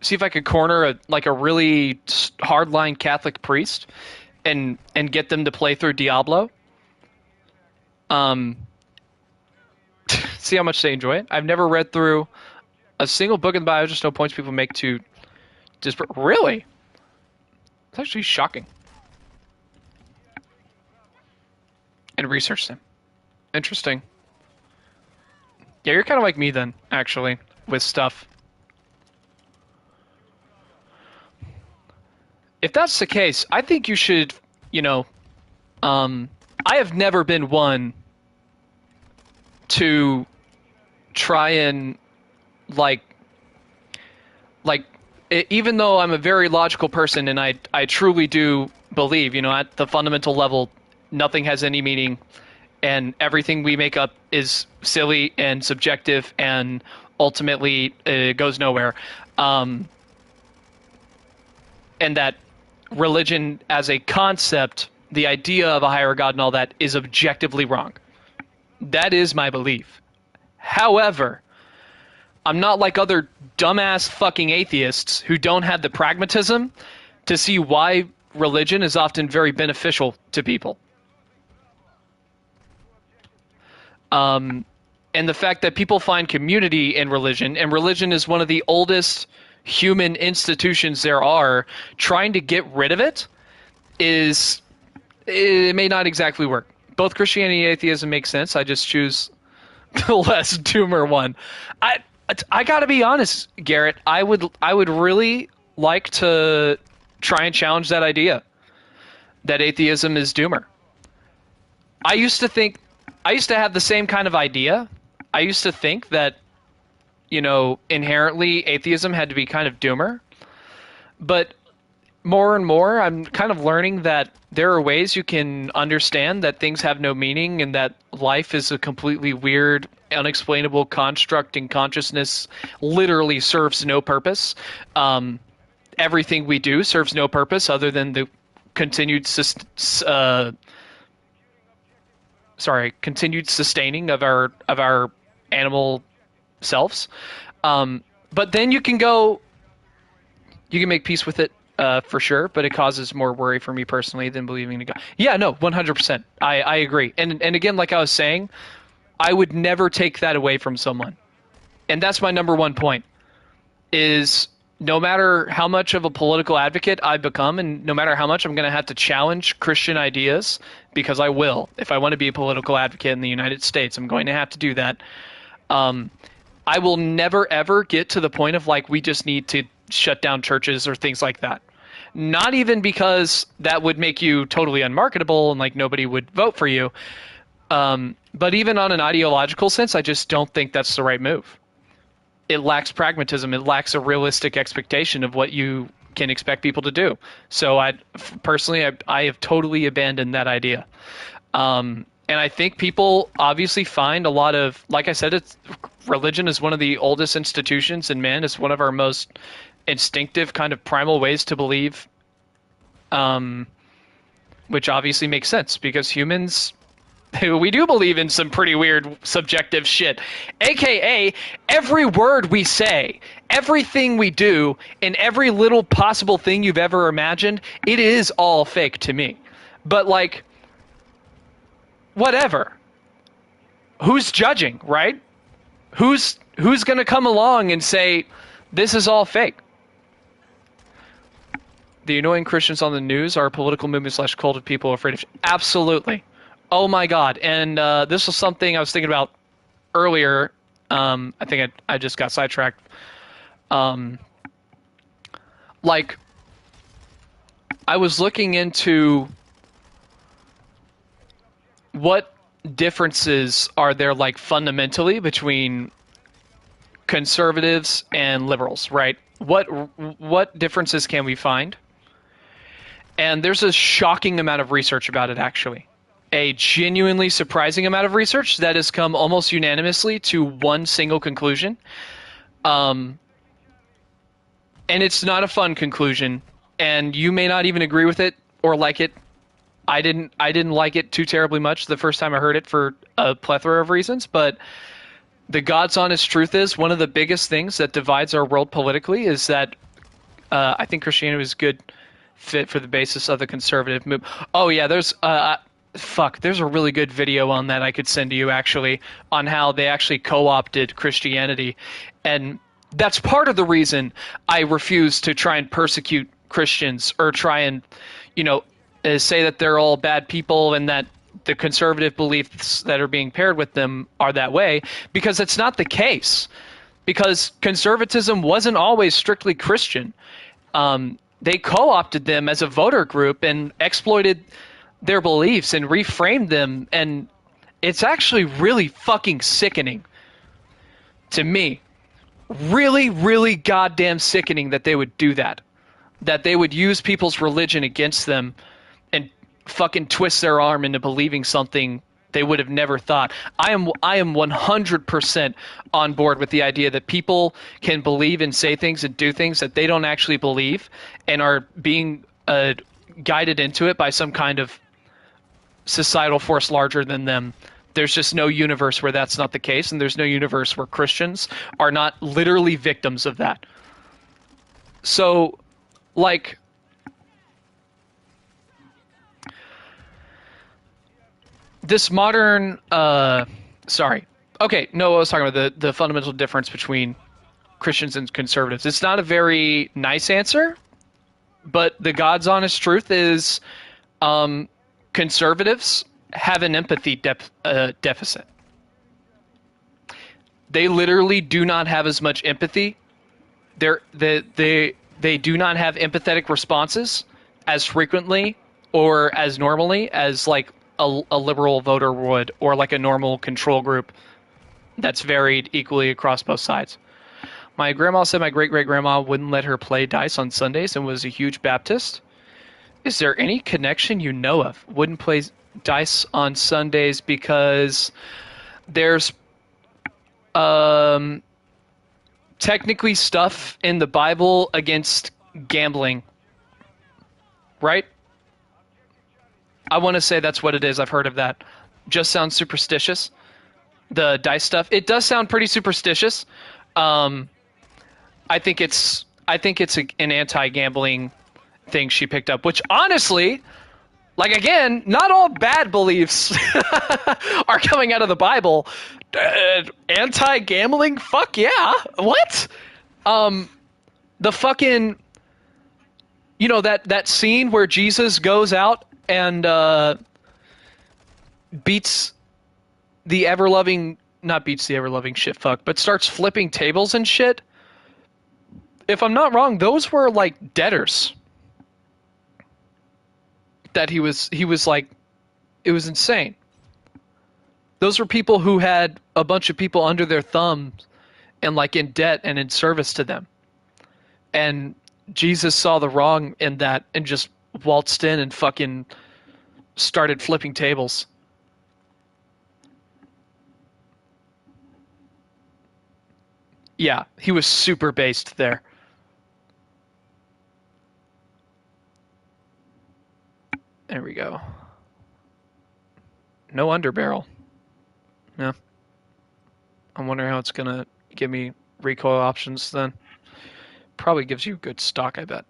see if I could corner a really hardline Catholic priest and get them to play through Diablo. See how much they enjoy it. I've never read through a single book in the Bible. Just no points people make to really. It's actually shocking. And research them. Interesting. Yeah, you're kind of like me then, actually, with stuff. If that's the case, I think you should, I have never been one to try and, even though I'm a very logical person and I truly do believe, at the fundamental level, nothing has any meaning and everything we make up is silly and subjective and ultimately it goes nowhere. And that religion as a concept, the idea of a higher God and all that is objectively wrong. That is my belief. However, I'm not like other dumbass fucking atheists who don't have the pragmatism to see why religion is often very beneficial to people. And the fact that people find community in religion, and religion is one of the oldest human institutions there are, trying to get rid of it it may not exactly work. Both Christianity and atheism make sense. I just choose the less doomer one. I gotta be honest, Garrett. I would really like to try and challenge that idea that atheism is doomer. I used to have the same kind of idea. I used to think that, inherently atheism had to be kind of doomer. But more and more, I'm kind of learning that there are ways you can understand that things have no meaning and that life is a completely weird, unexplainable construct and consciousness literally serves no purpose. Everything we do serves no purpose other than the continued sustaining of our animal selves. But then you can make peace with it for sure, but it causes more worry for me personally than believing in God. Yeah, no, 100%. I agree. And again, like I was saying, I would never take that away from someone. And that's my number one point, is no matter how much of a political advocate I become, and no matter how much I'm going to have to challenge Christian ideas, because I will. If I want to be a political advocate in the United States, I'm going to have to do that. I will never, ever get to the point of we just need to shut down churches or things like that. Not even because that would make you totally unmarketable and nobody would vote for you. But even on an ideological sense, I just don't think that's the right move. It lacks pragmatism. It lacks a realistic expectation of what you can expect people to do. So I have totally abandoned that idea. And I think people obviously find a lot of, like I said, religion is one of the oldest institutions in man. It's one of our most instinctive kind of primal ways to believe, which obviously makes sense because humans, we do believe in some pretty weird subjective shit. AKA, every word we say, everything we do, and every little possible thing you've ever imagined, it is all fake to me. But whatever. Who's judging, right? Who's going to come along and say, this is all fake? The annoying Christians on the news are a political movement / cult of people afraid of... Absolutely. Oh my God. And this was something I was thinking about earlier. I think I just got sidetracked. I was looking into what differences are there fundamentally between conservatives and liberals, right? What differences can we find? And there's a shocking amount of research about it, actually. a genuinely surprising amount of research that has come almost unanimously to one single conclusion. And it's not a fun conclusion, and you may not even agree with it or like it. I didn't like it too terribly much the first time I heard it for a plethora of reasons, but the God's honest truth is one of the biggest things that divides our world politically is that I think Christianity was a good fit for the basis of the conservative movement. Oh yeah, there's there's a really good video on that I could send to you actually on how they actually co-opted Christianity, and that's part of the reason I refuse to try and persecute Christians or try and, say that they're all bad people and that the conservative beliefs that are being paired with them are that way, because it's not the case. Because conservatism wasn't always strictly Christian. They co-opted them as a voter group and exploited their beliefs and reframed them, and it's actually really fucking sickening to me. Really, really goddamn sickening that they would do that. That they would use people's religion against them and fucking twist their arm into believing something they would have never thought. I am 100% on board with the idea that people can believe and say things and do things that they don't actually believe and are being guided into it by some kind of societal force larger than them. There's just no universe where that's not the case, and there's no universe where Christians are not literally victims of that. So, like, this modern, okay, no, I was talking about the fundamental difference between Christians and conservatives. It's not a very nice answer, but the God's honest truth is conservatives have an empathy deficit. They literally do not have as much empathy. They do not have empathetic responses as frequently or as normally as like a liberal voter would, or like a normal control group that's varied equally across both sides. My grandma said my great-great-grandma wouldn't let her play dice on Sundays and was a huge Baptist. Is there any connection you know of? Wouldn't play dice on Sundays because there's technically stuff in the Bible against gambling, right? I want to say that's what it is. I've heard of that. Just sounds superstitious. The dice stuff. It does sound pretty superstitious. I think it's an anti-gambling thing she picked up, which honestly, like, again, not all bad beliefs are coming out of the Bible. Anti-gambling? Fuck yeah. What? The fucking, that scene where Jesus goes out and beats the ever-loving, not beats the ever-loving shit fuck, but starts flipping tables and shit. If I'm not wrong, those were like debtors that he was like, it was insane. Those were people who had a bunch of people under their thumbs and like in debt and in service to them. And Jesus saw the wrong in that and just waltzed in and fucking started flipping tables. Yeah, he was super based there. There we go. No underbarrel. No. I'm wondering how it's gonna give me recoil options then. Probably gives you good stock, I bet.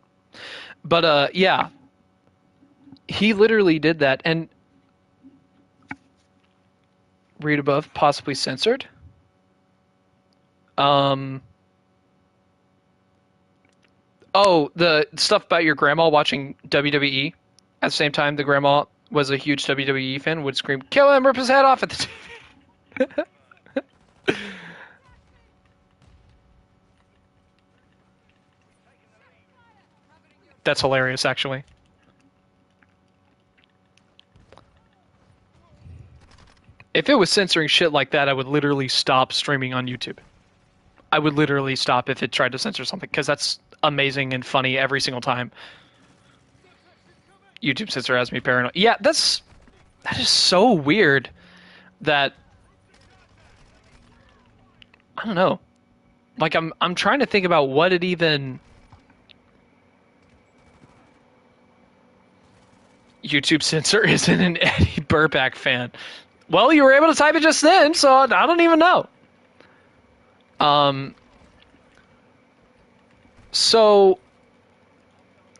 But yeah. He literally did that, and read above, possibly censored. Oh, the stuff about your grandma watching WWE at the same time the grandma was a huge WWE fan, would scream, "Kill him, rip his head off" at the TV. That's hilarious, actually. If it was censoring shit like that, I would literally stop streaming on YouTube. I would literally stop if it tried to censor something, because that's amazing and funny every single time. YouTube censor has me paranoid. Yeah, that's That is so weird that I don't know. Like I'm trying to think about what it even YouTube censor isn't an Eddie Burback fan. Well, you were able to type it just then, so I don't even know. So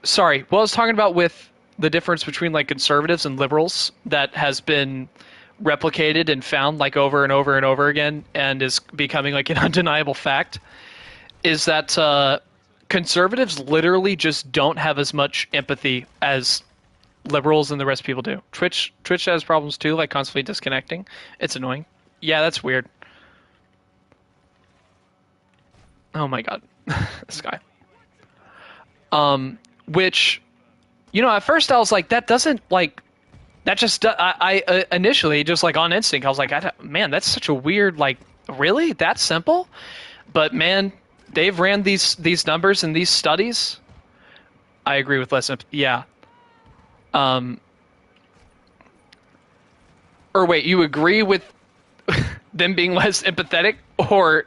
sorry. What I was talking about with the difference between like conservatives and liberals that has been replicated and found like over and over and over again and is becoming like an undeniable fact is that conservatives literally just don't have as much empathy as liberals and the rest of people do. Twitch has problems too, like constantly disconnecting. It's annoying. Yeah, that's weird. Oh my god. This guy. Which, you know, at first I was like, that doesn't like that just I initially just like on instinct I was like, man, that's such a weird like really that simple. But man, they've ran these numbers and these studies. I agree with less. Yeah. Or wait, you agree with them being less empathetic, or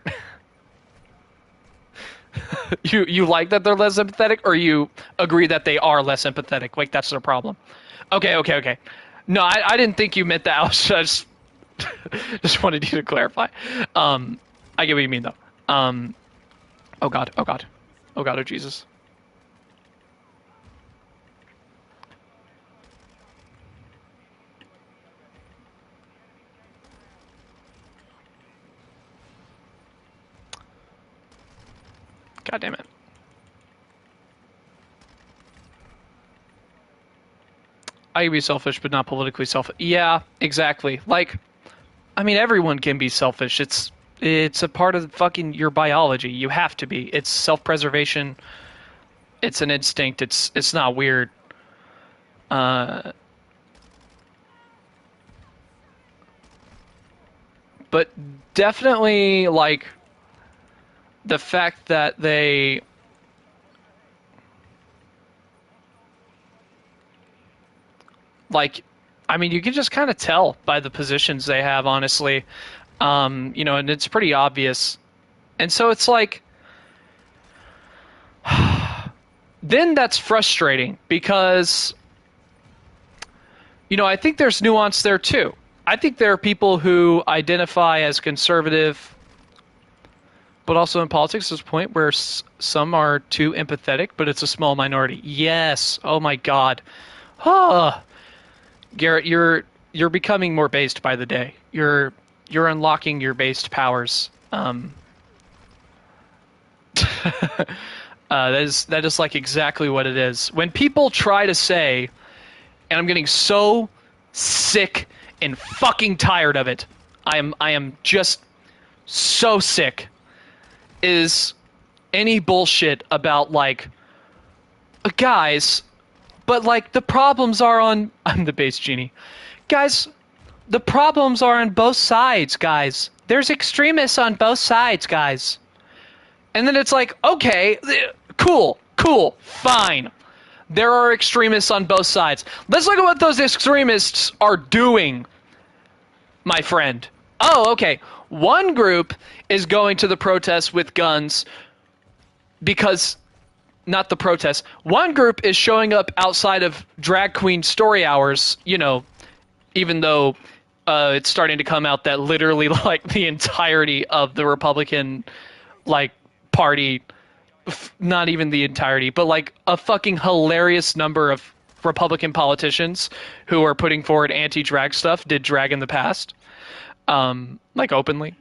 you like that they're less empathetic, or you agree that they are less empathetic? Like that's their problem. Okay. No, I didn't think you meant that. I was just wanted you to clarify. I get what you mean though. Oh god, oh Jesus. God damn it. I can be selfish, but not politically selfish. Yeah, exactly. Like, I mean, everyone can be selfish. It's a part of fucking your biology. You have to be. It's self-preservation. It's an instinct. It's not weird. But definitely, like, the fact that they like, I mean, you can just kind of tell by the positions they have, honestly. You know, and it's pretty obvious. And so it's like, then that's frustrating because, you know, I think there's nuance there too. I think there are people who identify as conservative, but also in politics, there's a point where some are too empathetic, but it's a small minority. Yes. Oh my God. Oh, Garrett, you're becoming more based by the day. You're unlocking your based powers. That is like exactly what it is. When people try to say, and I'm getting so sick and fucking tired of it. I am just so sick. Is any bullshit about like, guys, but like the problems are on. I'm the base genie, guys. The problems are on both sides, guys. There's extremists on both sides, guys. And then it's like, okay, cool, fine. There are extremists on both sides. Let's look at what those extremists are doing, my friend. Oh, okay. One group is going to the protests with guns because, not the protests. One group is showing up outside of drag queen story hours, you know, even though it's starting to come out that literally like the entirety of the Republican like party, not even the entirety, but like a fucking hilarious number of Republican politicians who are putting forward anti-drag stuff did drag in the past, like openly,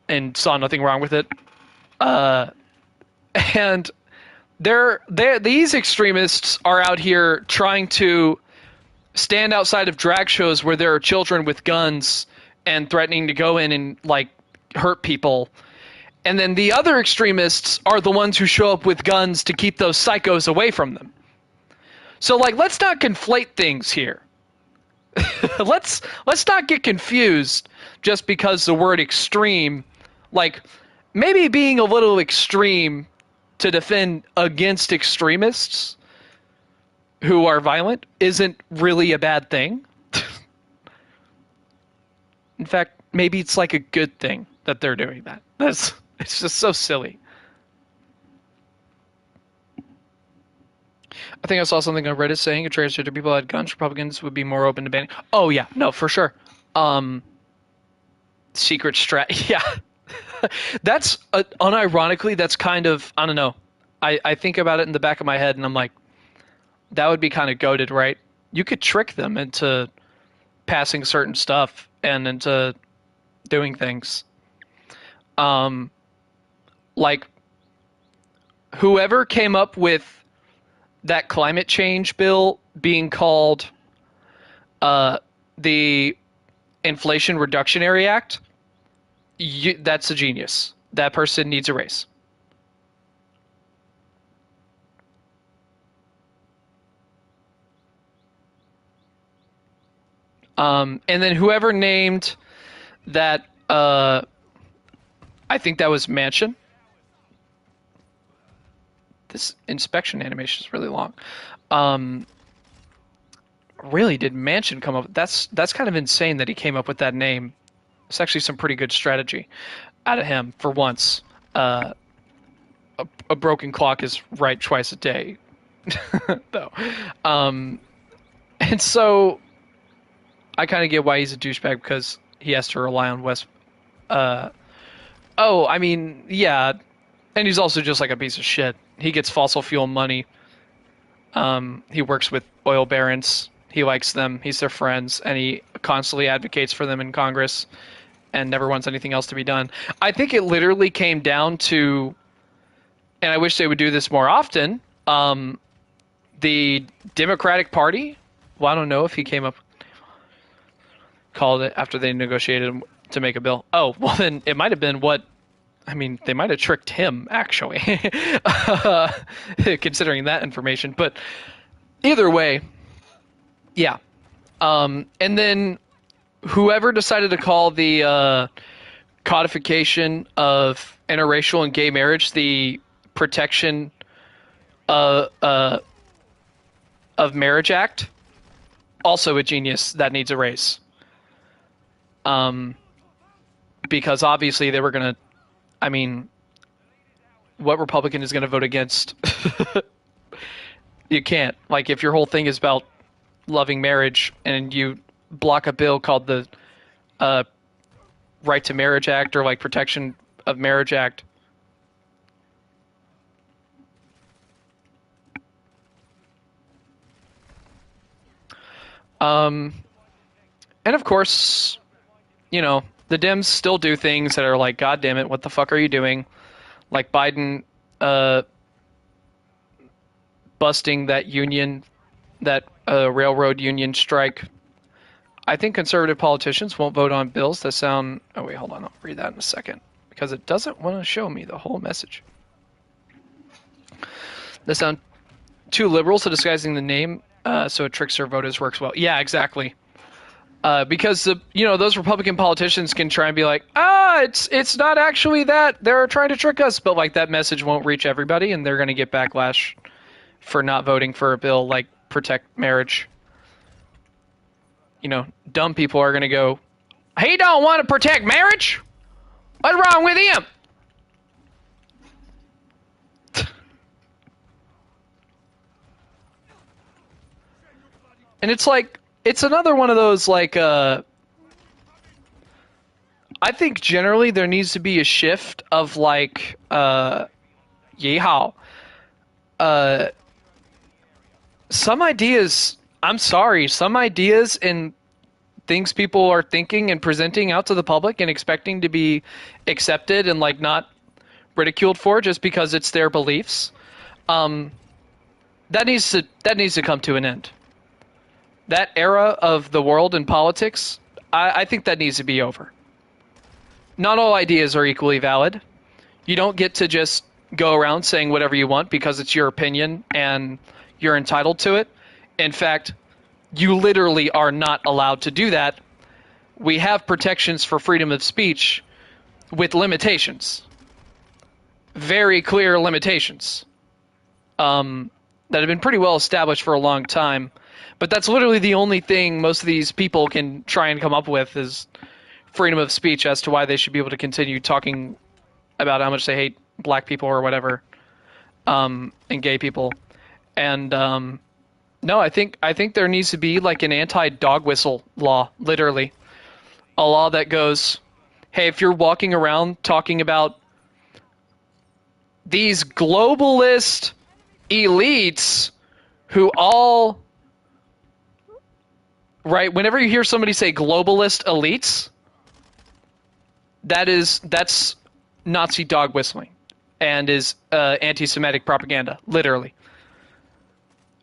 and saw nothing wrong with it. And these extremists are out here trying to stand outside of drag shows where there are children with guns and threatening to go in and like hurt people. And then the other extremists are the ones who show up with guns to keep those psychos away from them. So like, let's not conflate things here. let's not get confused just because the word extreme, like maybe being a little extreme to defend against extremists who are violent isn't really a bad thing. In fact, maybe it's like a good thing that they're doing that. It's just so silly. I think I saw something on Reddit saying if transgender people had guns, Republicans would be more open to banning. Oh yeah, no, for sure. Um, secret strat. Yeah, that's unironically. That's kind of I don't know. I think about it in the back of my head, and I'm like, that would be kind of goated, right? You could trick them into passing certain stuff and into doing things. Um, like whoever came up with that climate change bill being called the Inflation Reductionary Act, that's a genius. That person needs a raise. And then whoever named that, I think that was Mansion. This inspection animation is really long. Really, did Mansion come up? That's kind of insane that he came up with that name. It's actually some pretty good strategy out of him for once. A broken clock is right twice a day, though. And so I kind of get why he's a douchebag because he has to rely on West. Oh, I mean, yeah, and he's also just like a piece of shit. He gets fossil fuel money. He works with oil barons. He likes them. He's their friends, and he constantly advocates for them in Congress, and never wants anything else to be done. I think it literally came down to, and I wish they would do this more often. The Democratic Party. Well, I don't know if he came up, called it after they negotiated to make a bill. Oh, well then it might have been what. I mean, they might have tricked him, actually, considering that information. But either way, yeah. And then whoever decided to call the codification of interracial and gay marriage the Protection of Marriage Act, also a genius that needs a raise. Because obviously they were going to, I mean, what Republican is going to vote against? You can't. Like, if your whole thing is about loving marriage and you block a bill called the Right to Marriage Act or like Protection of Marriage Act. And of course, you know, the Dems still do things that are like, God damn it, what the fuck are you doing? Like Biden busting that union, that railroad union strike. I think conservative politicians won't vote on bills that sound... Oh, wait, hold on. I'll read that in a second. Because it doesn't want to show me the whole message. That sound too liberal, so disguising the name so it tricks their voters works well. Yeah, exactly. Because those Republican politicians can try and be like, it's not actually that. They're trying to trick us. But like that message won't reach everybody, and they're going to get backlash for not voting for a bill like Protect Marriage. You know, dumb people are going to go, he don't want to protect marriage? What's wrong with him? And it's like, it's another one of those, like, I think generally there needs to be a shift of, like, yeehaw. Some ideas, I'm sorry, some ideas and things people are thinking and presenting out to the public and expecting to be accepted and, like, not ridiculed for just because it's their beliefs, that needs to come to an end. That era of the world and politics, I think that needs to be over. Not all ideas are equally valid. You don't get to just go around saying whatever you want because it's your opinion and you're entitled to it. In fact, you literally are not allowed to do that. We have protections for freedom of speech with limitations. Very clear limitations. That have been pretty well established for a long time. But that's literally the only thing most of these people can try and come up with is freedom of speech as to why they should be able to continue talking about how much they hate black people or whatever, and gay people. And no, I think there needs to be like an anti-dog whistle law, literally. A law that goes, hey, if you're walking around talking about these globalist elites who all, right, whenever you hear somebody say globalist elites, that's Nazi dog whistling and is anti-Semitic propaganda, literally.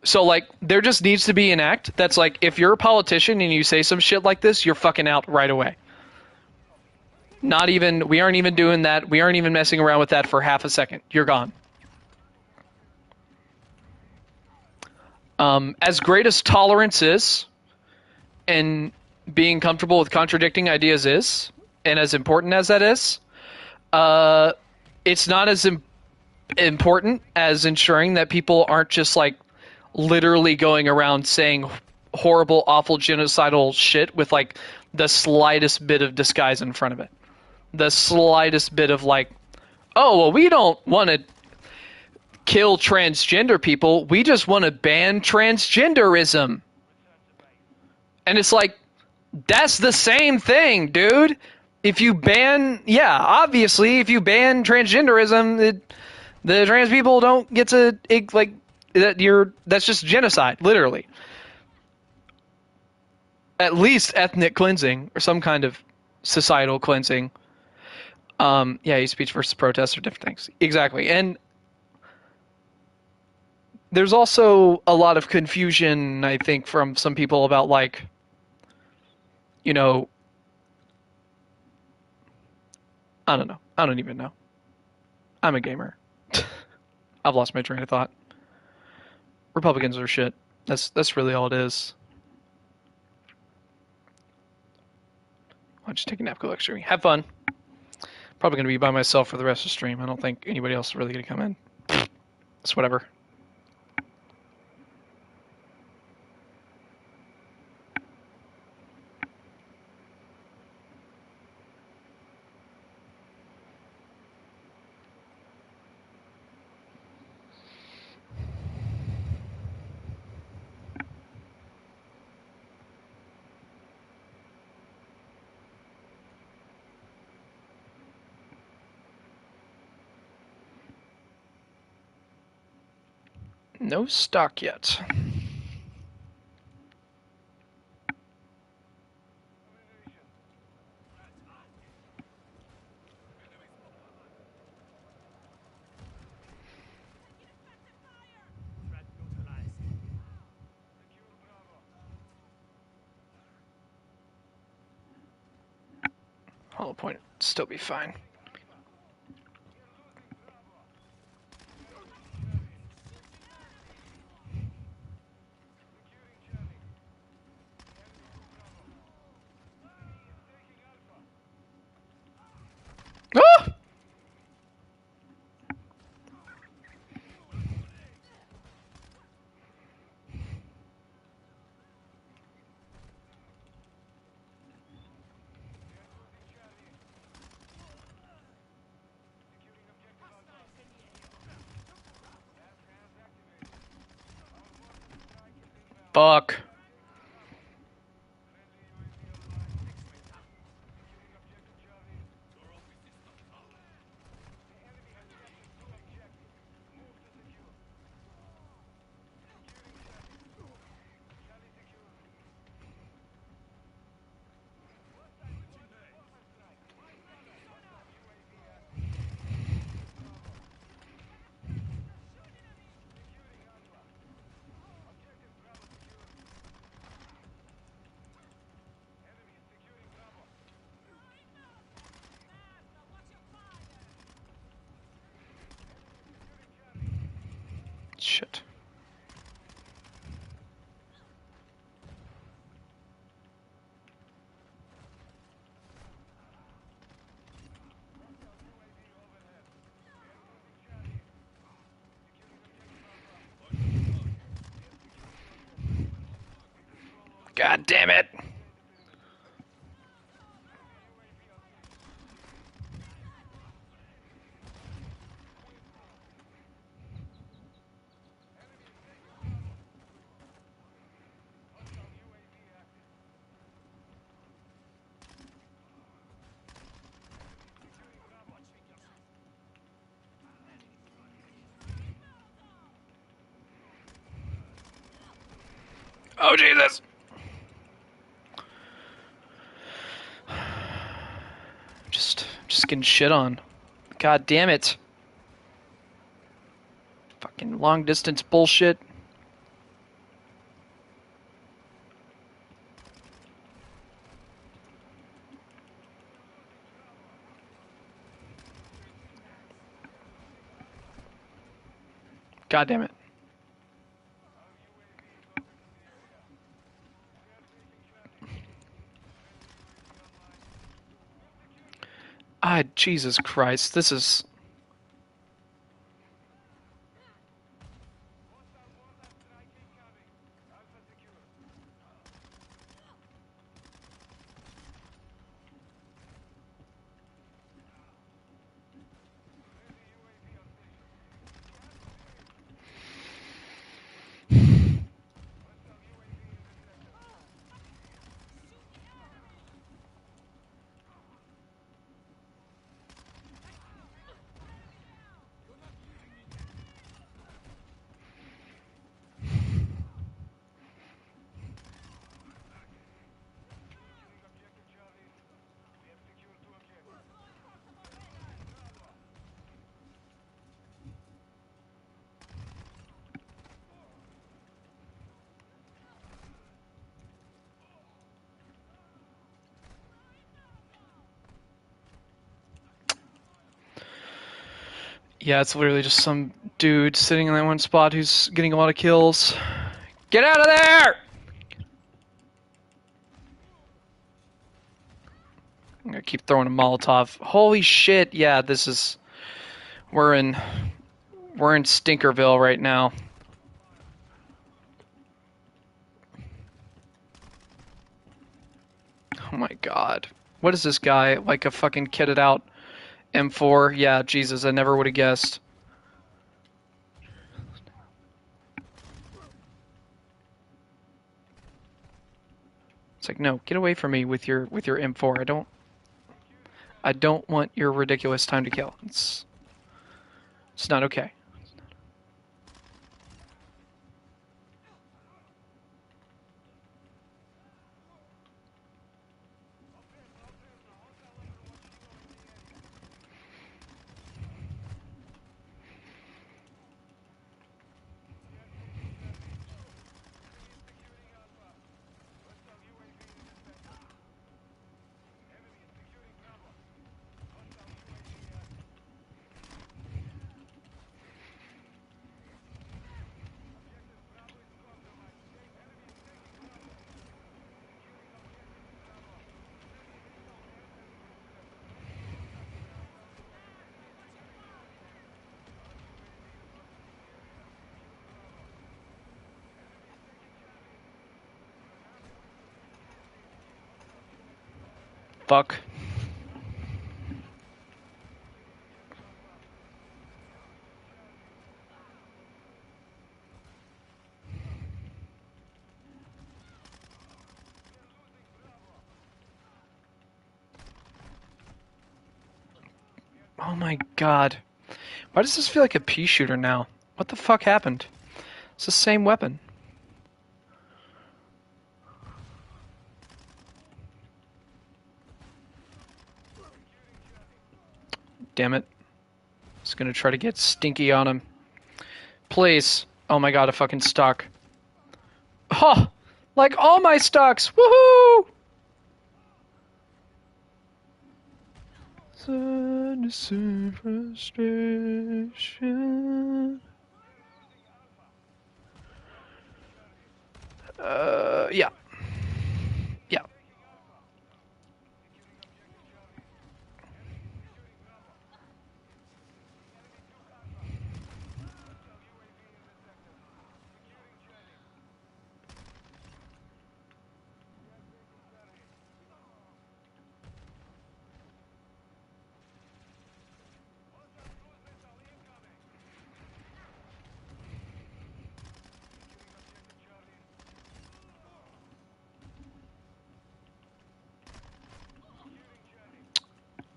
So, like, there just needs to be an act that's like, if you're a politician and you say some shit like this, you're fucking out right away. We aren't even doing that. We aren't even messing around with that for half a second. You're gone. As great as tolerance is, and being comfortable with contradicting ideas is, and as important as that is, it's not as important as ensuring that people aren't just like literally going around saying horrible, awful, genocidal shit with like the slightest bit of disguise in front of it. The slightest bit of like, oh, well, we don't want to kill transgender people. We just want to ban transgenderism. And it's like, that's the same thing, dude. If you ban, obviously, if you ban transgenderism, the trans people don't get to, like, that's just genocide, literally. At least ethnic cleansing or some kind of societal cleansing. Hate speech versus protest are different things. Exactly. And there's also a lot of confusion, I think, from some people about, like, I don't know. I don't even know. I'm a gamer. I've lost my train of thought. Republicans are shit. That's really all it is. I'll just take a nap, go extra. Have fun. Probably going to be by myself for the rest of the stream. I don't think anybody else is really going to come in. It's whatever. No stock yet. Hollow point still be fine. Ah! Fuck. Shit. God damn it. Oh, Jesus! Just getting shit on. God damn it. Fucking long distance bullshit. God damn it. Ah, Jesus Christ. This is... Yeah, it's literally just some dude sitting in that one spot who's getting a lot of kills. Get out of there! I'm gonna keep throwing a Molotov. Holy shit, yeah, this is... We're in Stinkerville right now. Oh my god. What is this guy? Like a fucking kitted out M4? Yeah, Jesus, I never would have guessed. It's like, no, get away from me with your M4. I don't want your ridiculous time to kill. It's not okay. Fuck. Oh my god. Why does this feel like a pea shooter now? What the fuck happened? It's the same weapon. Damn it. Just gonna try to get stinky on him. Please. Oh my god, a fucking stock. Oh! Like all my stocks! Woohoo! Sadness and frustration. Yeah. Yeah.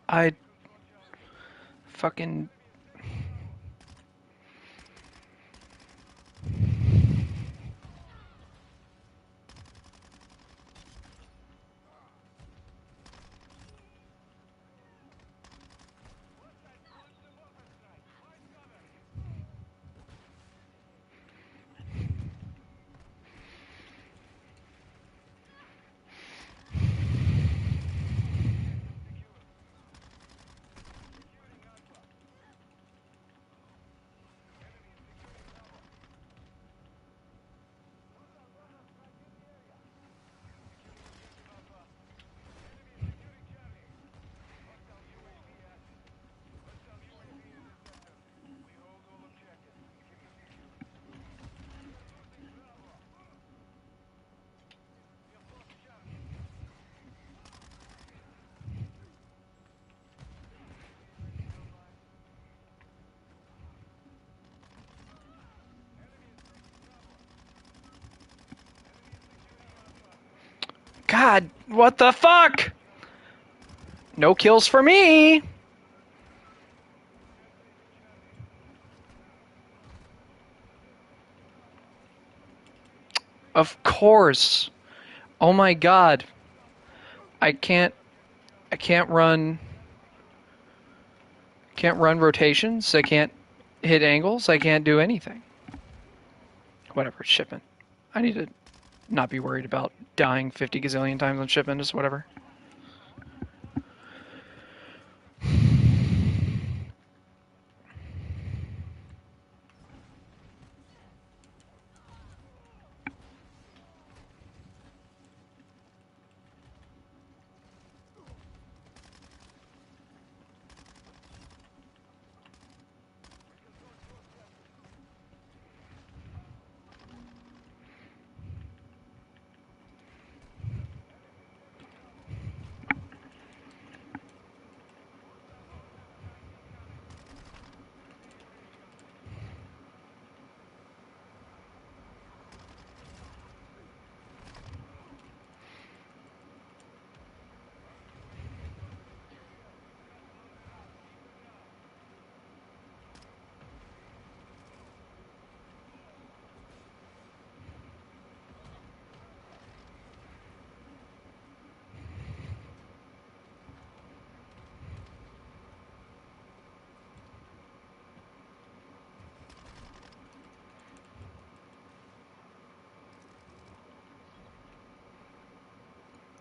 I fucking... God, what the fuck? No kills for me. Of course. Oh my god. I can't run rotations. I can't hit angles. I can't do anything. Whatever, it's shipment. I need to not be worried about dying 50 gazillion times on shipment, just whatever.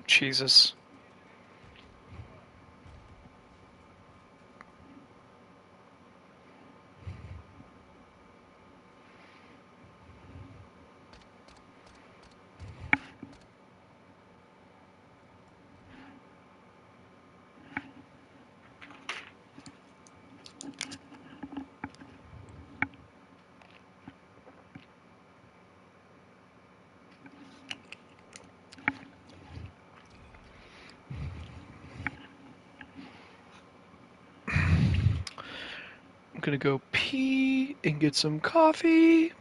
Jesus. I'm gonna go pee and get some coffee.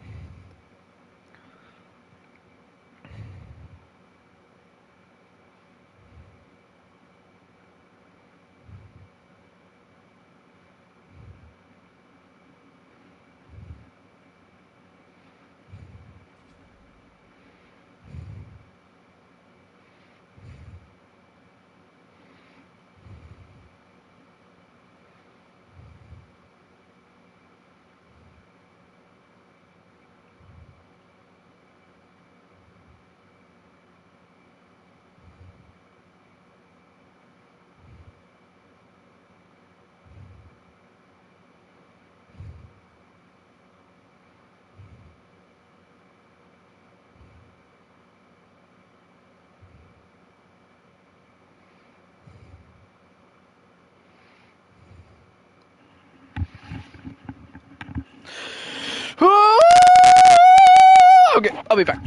Okay, I'll be back.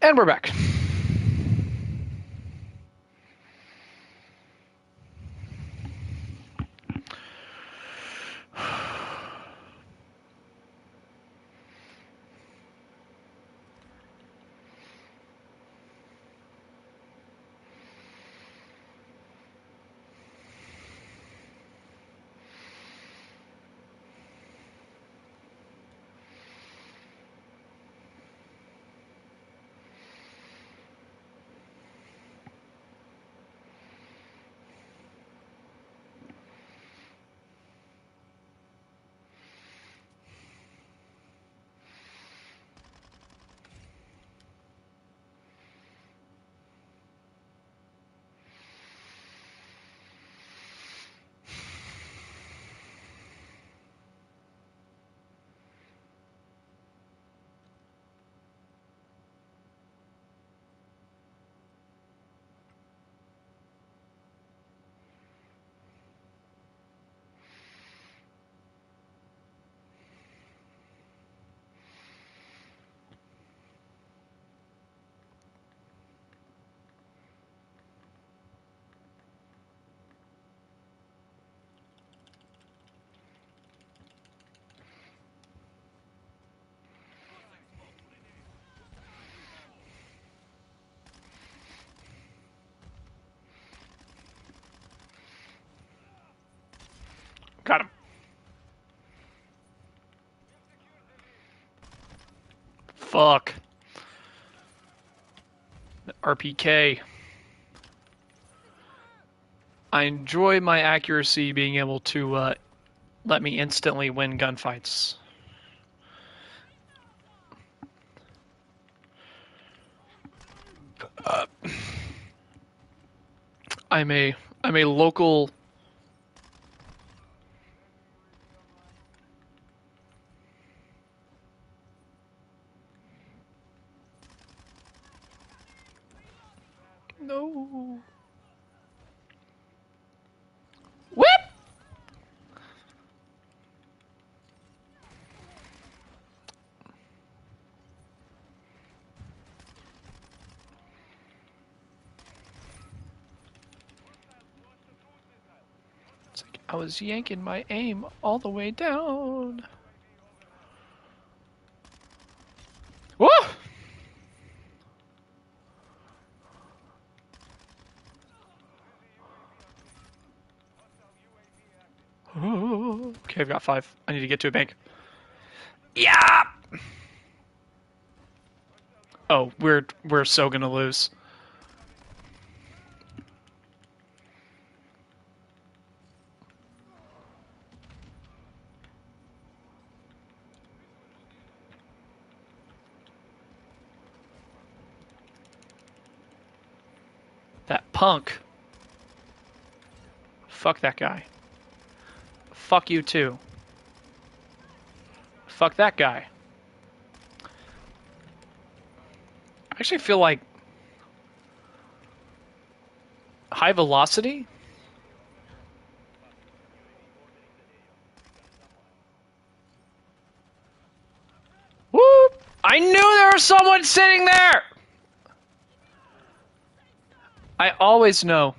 And we're back. Got him. Fuck. RPK. I enjoy my accuracy being able to let me instantly win gunfights. I'm a local. No. Whip. It's like I was yanking my aim all the way down. Whoa! Okay, I've got 5. I need to get to a bank. Yeah. Oh, we're so gonna lose. That punk. Fuck that guy. Fuck you too. Fuck that guy. I actually feel like high velocity. Whoop! I knew there was someone sitting there! I always know.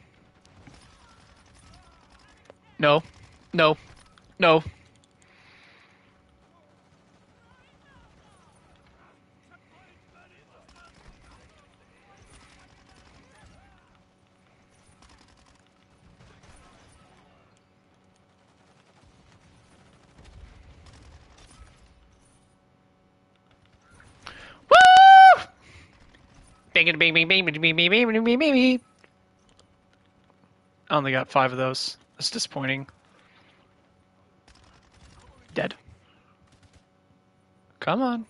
No. No. No. Woo! Bing bing bing bing bing bing bing bing bing bing. I only got 5 of those. That's disappointing. Dead. Come on.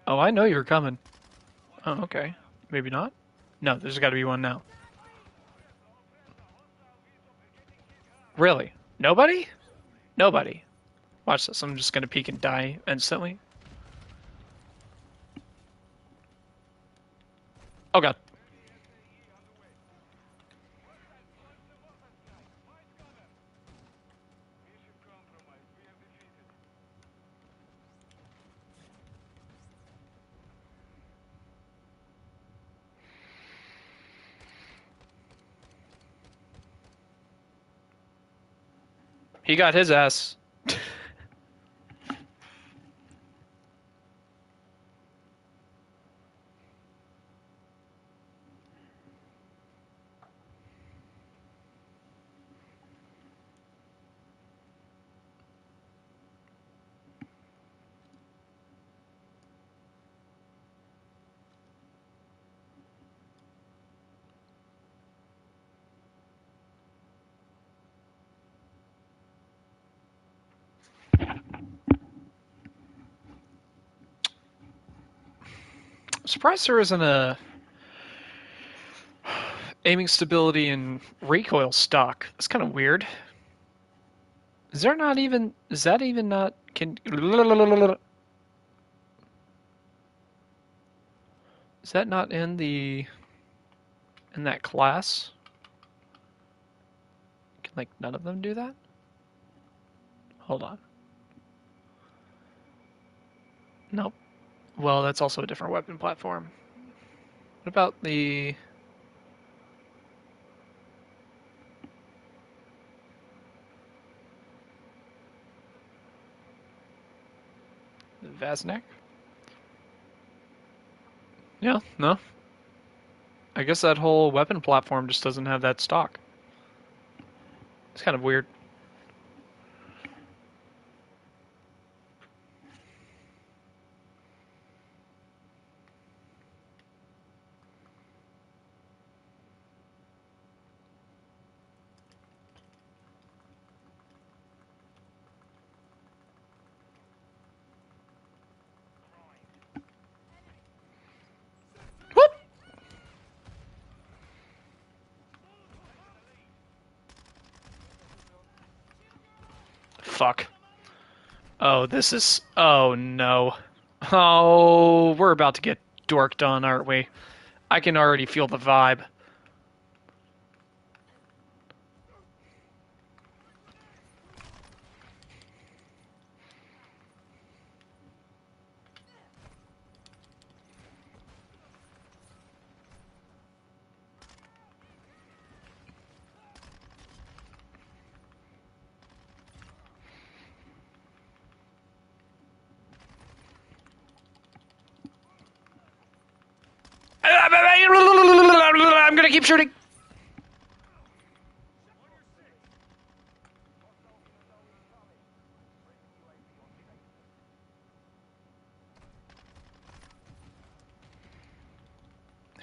Oh, I know you're coming. Oh, okay. Maybe not? No, there's got to be one now. Really? Nobody? Nobody. Watch this. I'm just going to peek and die instantly. Oh, God. He got his ass. I'm surprised there isn't a aiming stability and recoil stock. That's kind of weird. Is there not even? Is that even not? Can is that not in the in that class? Can like none of them do that? Hold on. Nope. Well, that's also a different weapon platform. What about the Vaznek? Yeah, no. I guess that whole weapon platform just doesn't have that stock. It's kind of weird. Whoop! Fuck. Oh, this is... Oh, no. Oh, we're about to get dorked on, aren't we? I can already feel the vibe. I'm gonna keep shooting.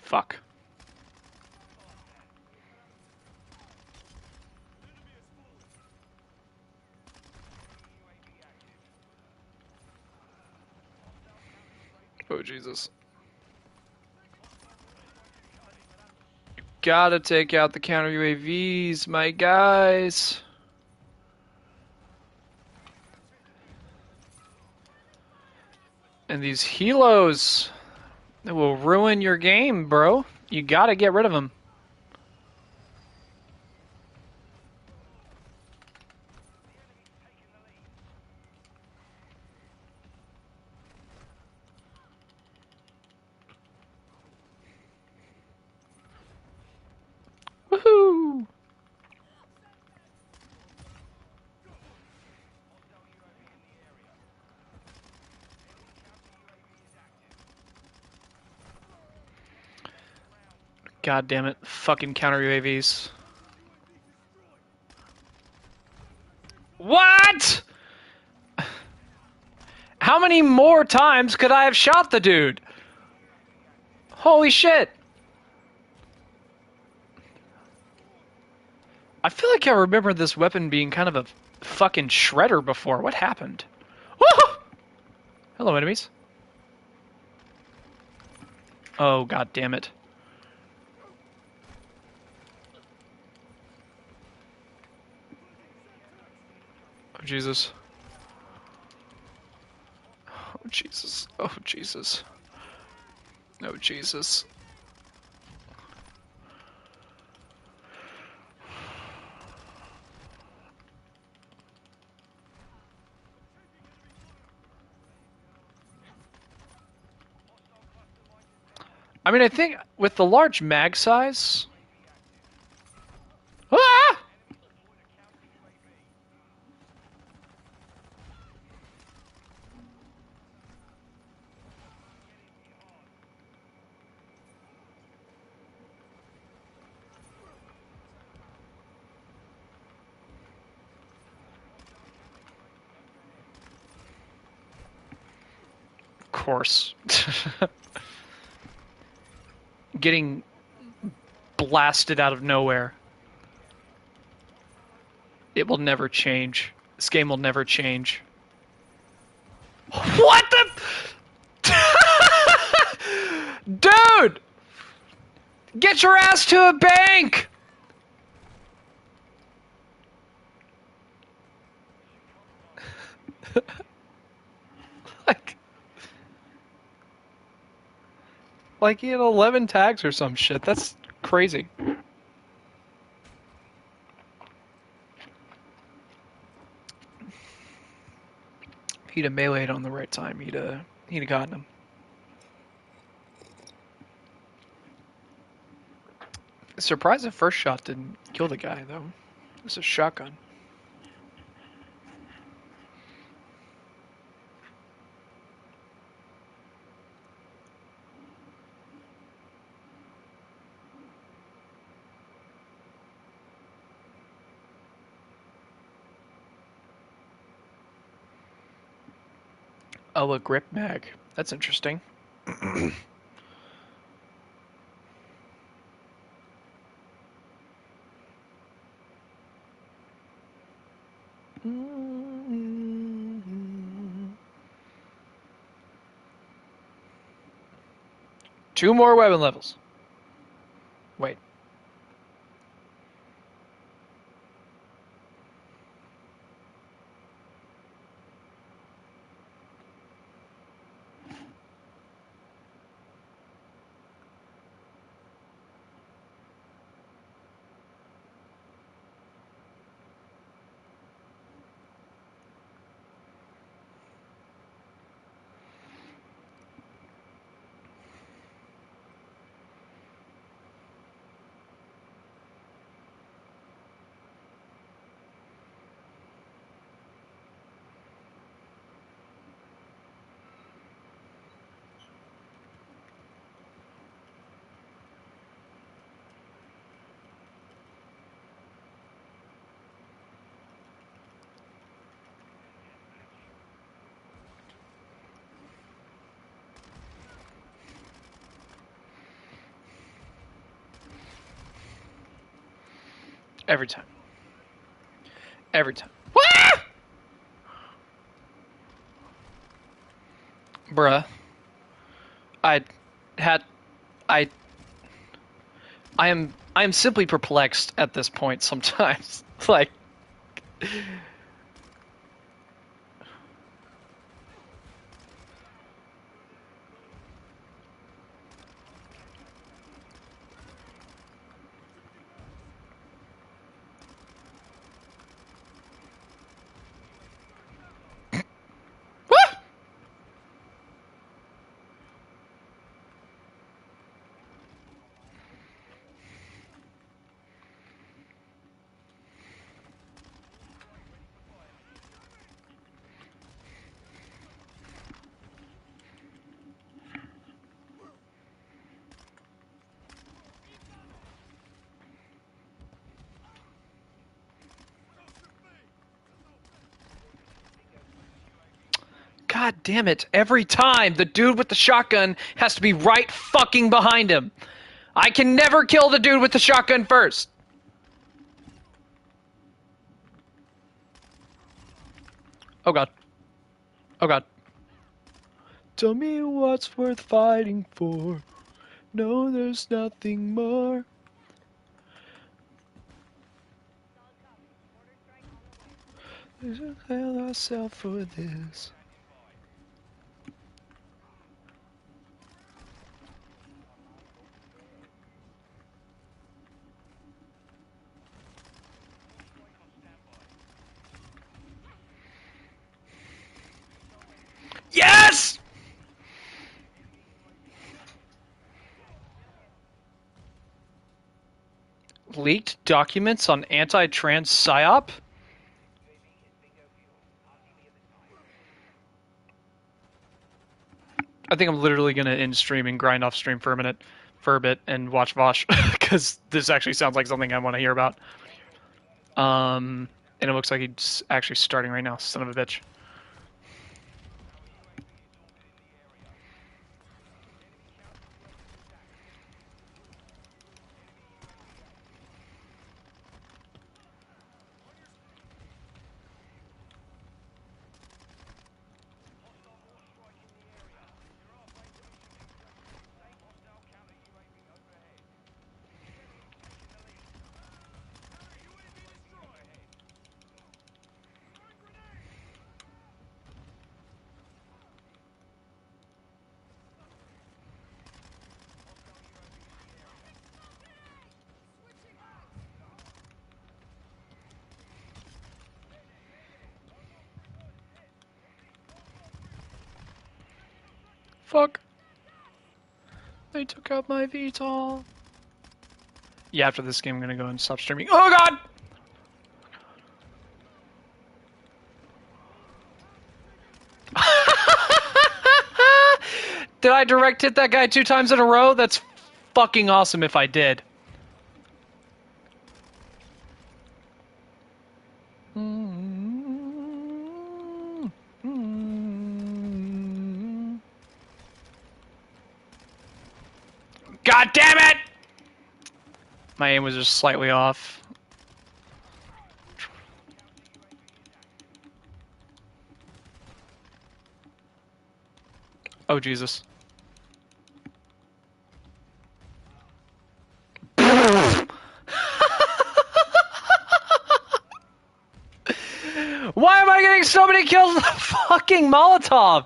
Fuck. Oh, Jesus. Gotta take out the counter UAVs, my guys. And these helos will ruin your game, bro. You gotta get rid of them. Woohoo! God damn it. Fucking counter UAVs. What? How many more times could I have shot the dude? Holy shit. I feel like I remember this weapon being kind of a fucking shredder before. What happened? Woohoo! Hello, enemies. Oh, god damn it. Oh, Jesus. Oh, Jesus. Oh, Jesus. Oh, Jesus. I mean, I think with the large mag size... Ah! course. Getting blasted out of nowhere. It will never change. This game will never change. What the? Dude! Get your ass to a bank! Like he had 11 tags or some shit. That's crazy. He'd have meleeed on the right time. He'd have gotten him. Surprised the first shot didn't kill the guy though. It's a shotgun. Oh, a grip mag. That's interesting. Two more weapon levels. Wait. Every time. Every time. Wah! Bruh. I had I I am simply perplexed at this point sometimes. Like Wah! God damn it. Every time the dude with the shotgun has to be right fucking behind him. I can never kill the dude with the shotgun first. Oh god. Oh god. Tell me what's worth fighting for. No, there's nothing more. There's a hell ourselves for this. Yes! Leaked documents on anti-trans PSYOP? I think I'm literally gonna end stream and grind off stream for a bit, and watch Vosh, because this actually sounds like something I want to hear about. And it looks like he's actually starting right now, son of a bitch. Fuck. They took out my VTOL. Yeah, after this game, I'm gonna go and stop streaming. Oh god! Did I direct hit that guy 2 times in a row? That's fucking awesome if I did. God damn it! My aim was just slightly off. Oh, Jesus. Why am I getting so many kills with a fucking Molotov?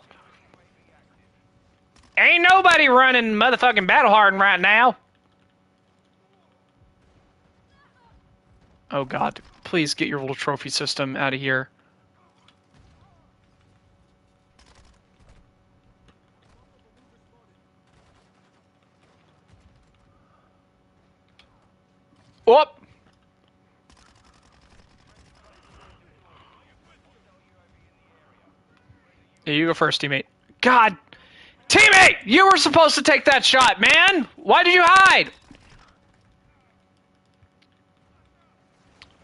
Ain't nobody running motherfucking battle hardened right now. Oh god, please get your little trophy system out of here. Whoop! Yeah, you go first, teammate. God! Teammate! You were supposed to take that shot, man! Why did you hide?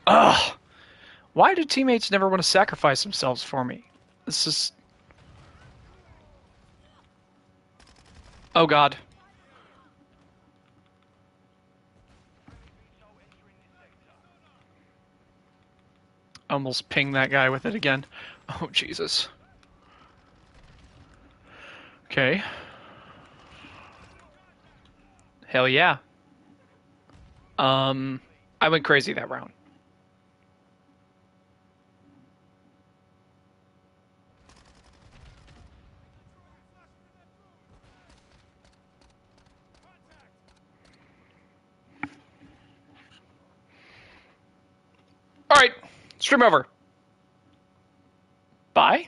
Ugh. Why do teammates never want to sacrifice themselves for me? This is... Oh god. Almost pinged that guy with it again. Oh, Jesus. Okay. Hell yeah. I went crazy that round. Alright, stream over. Bye.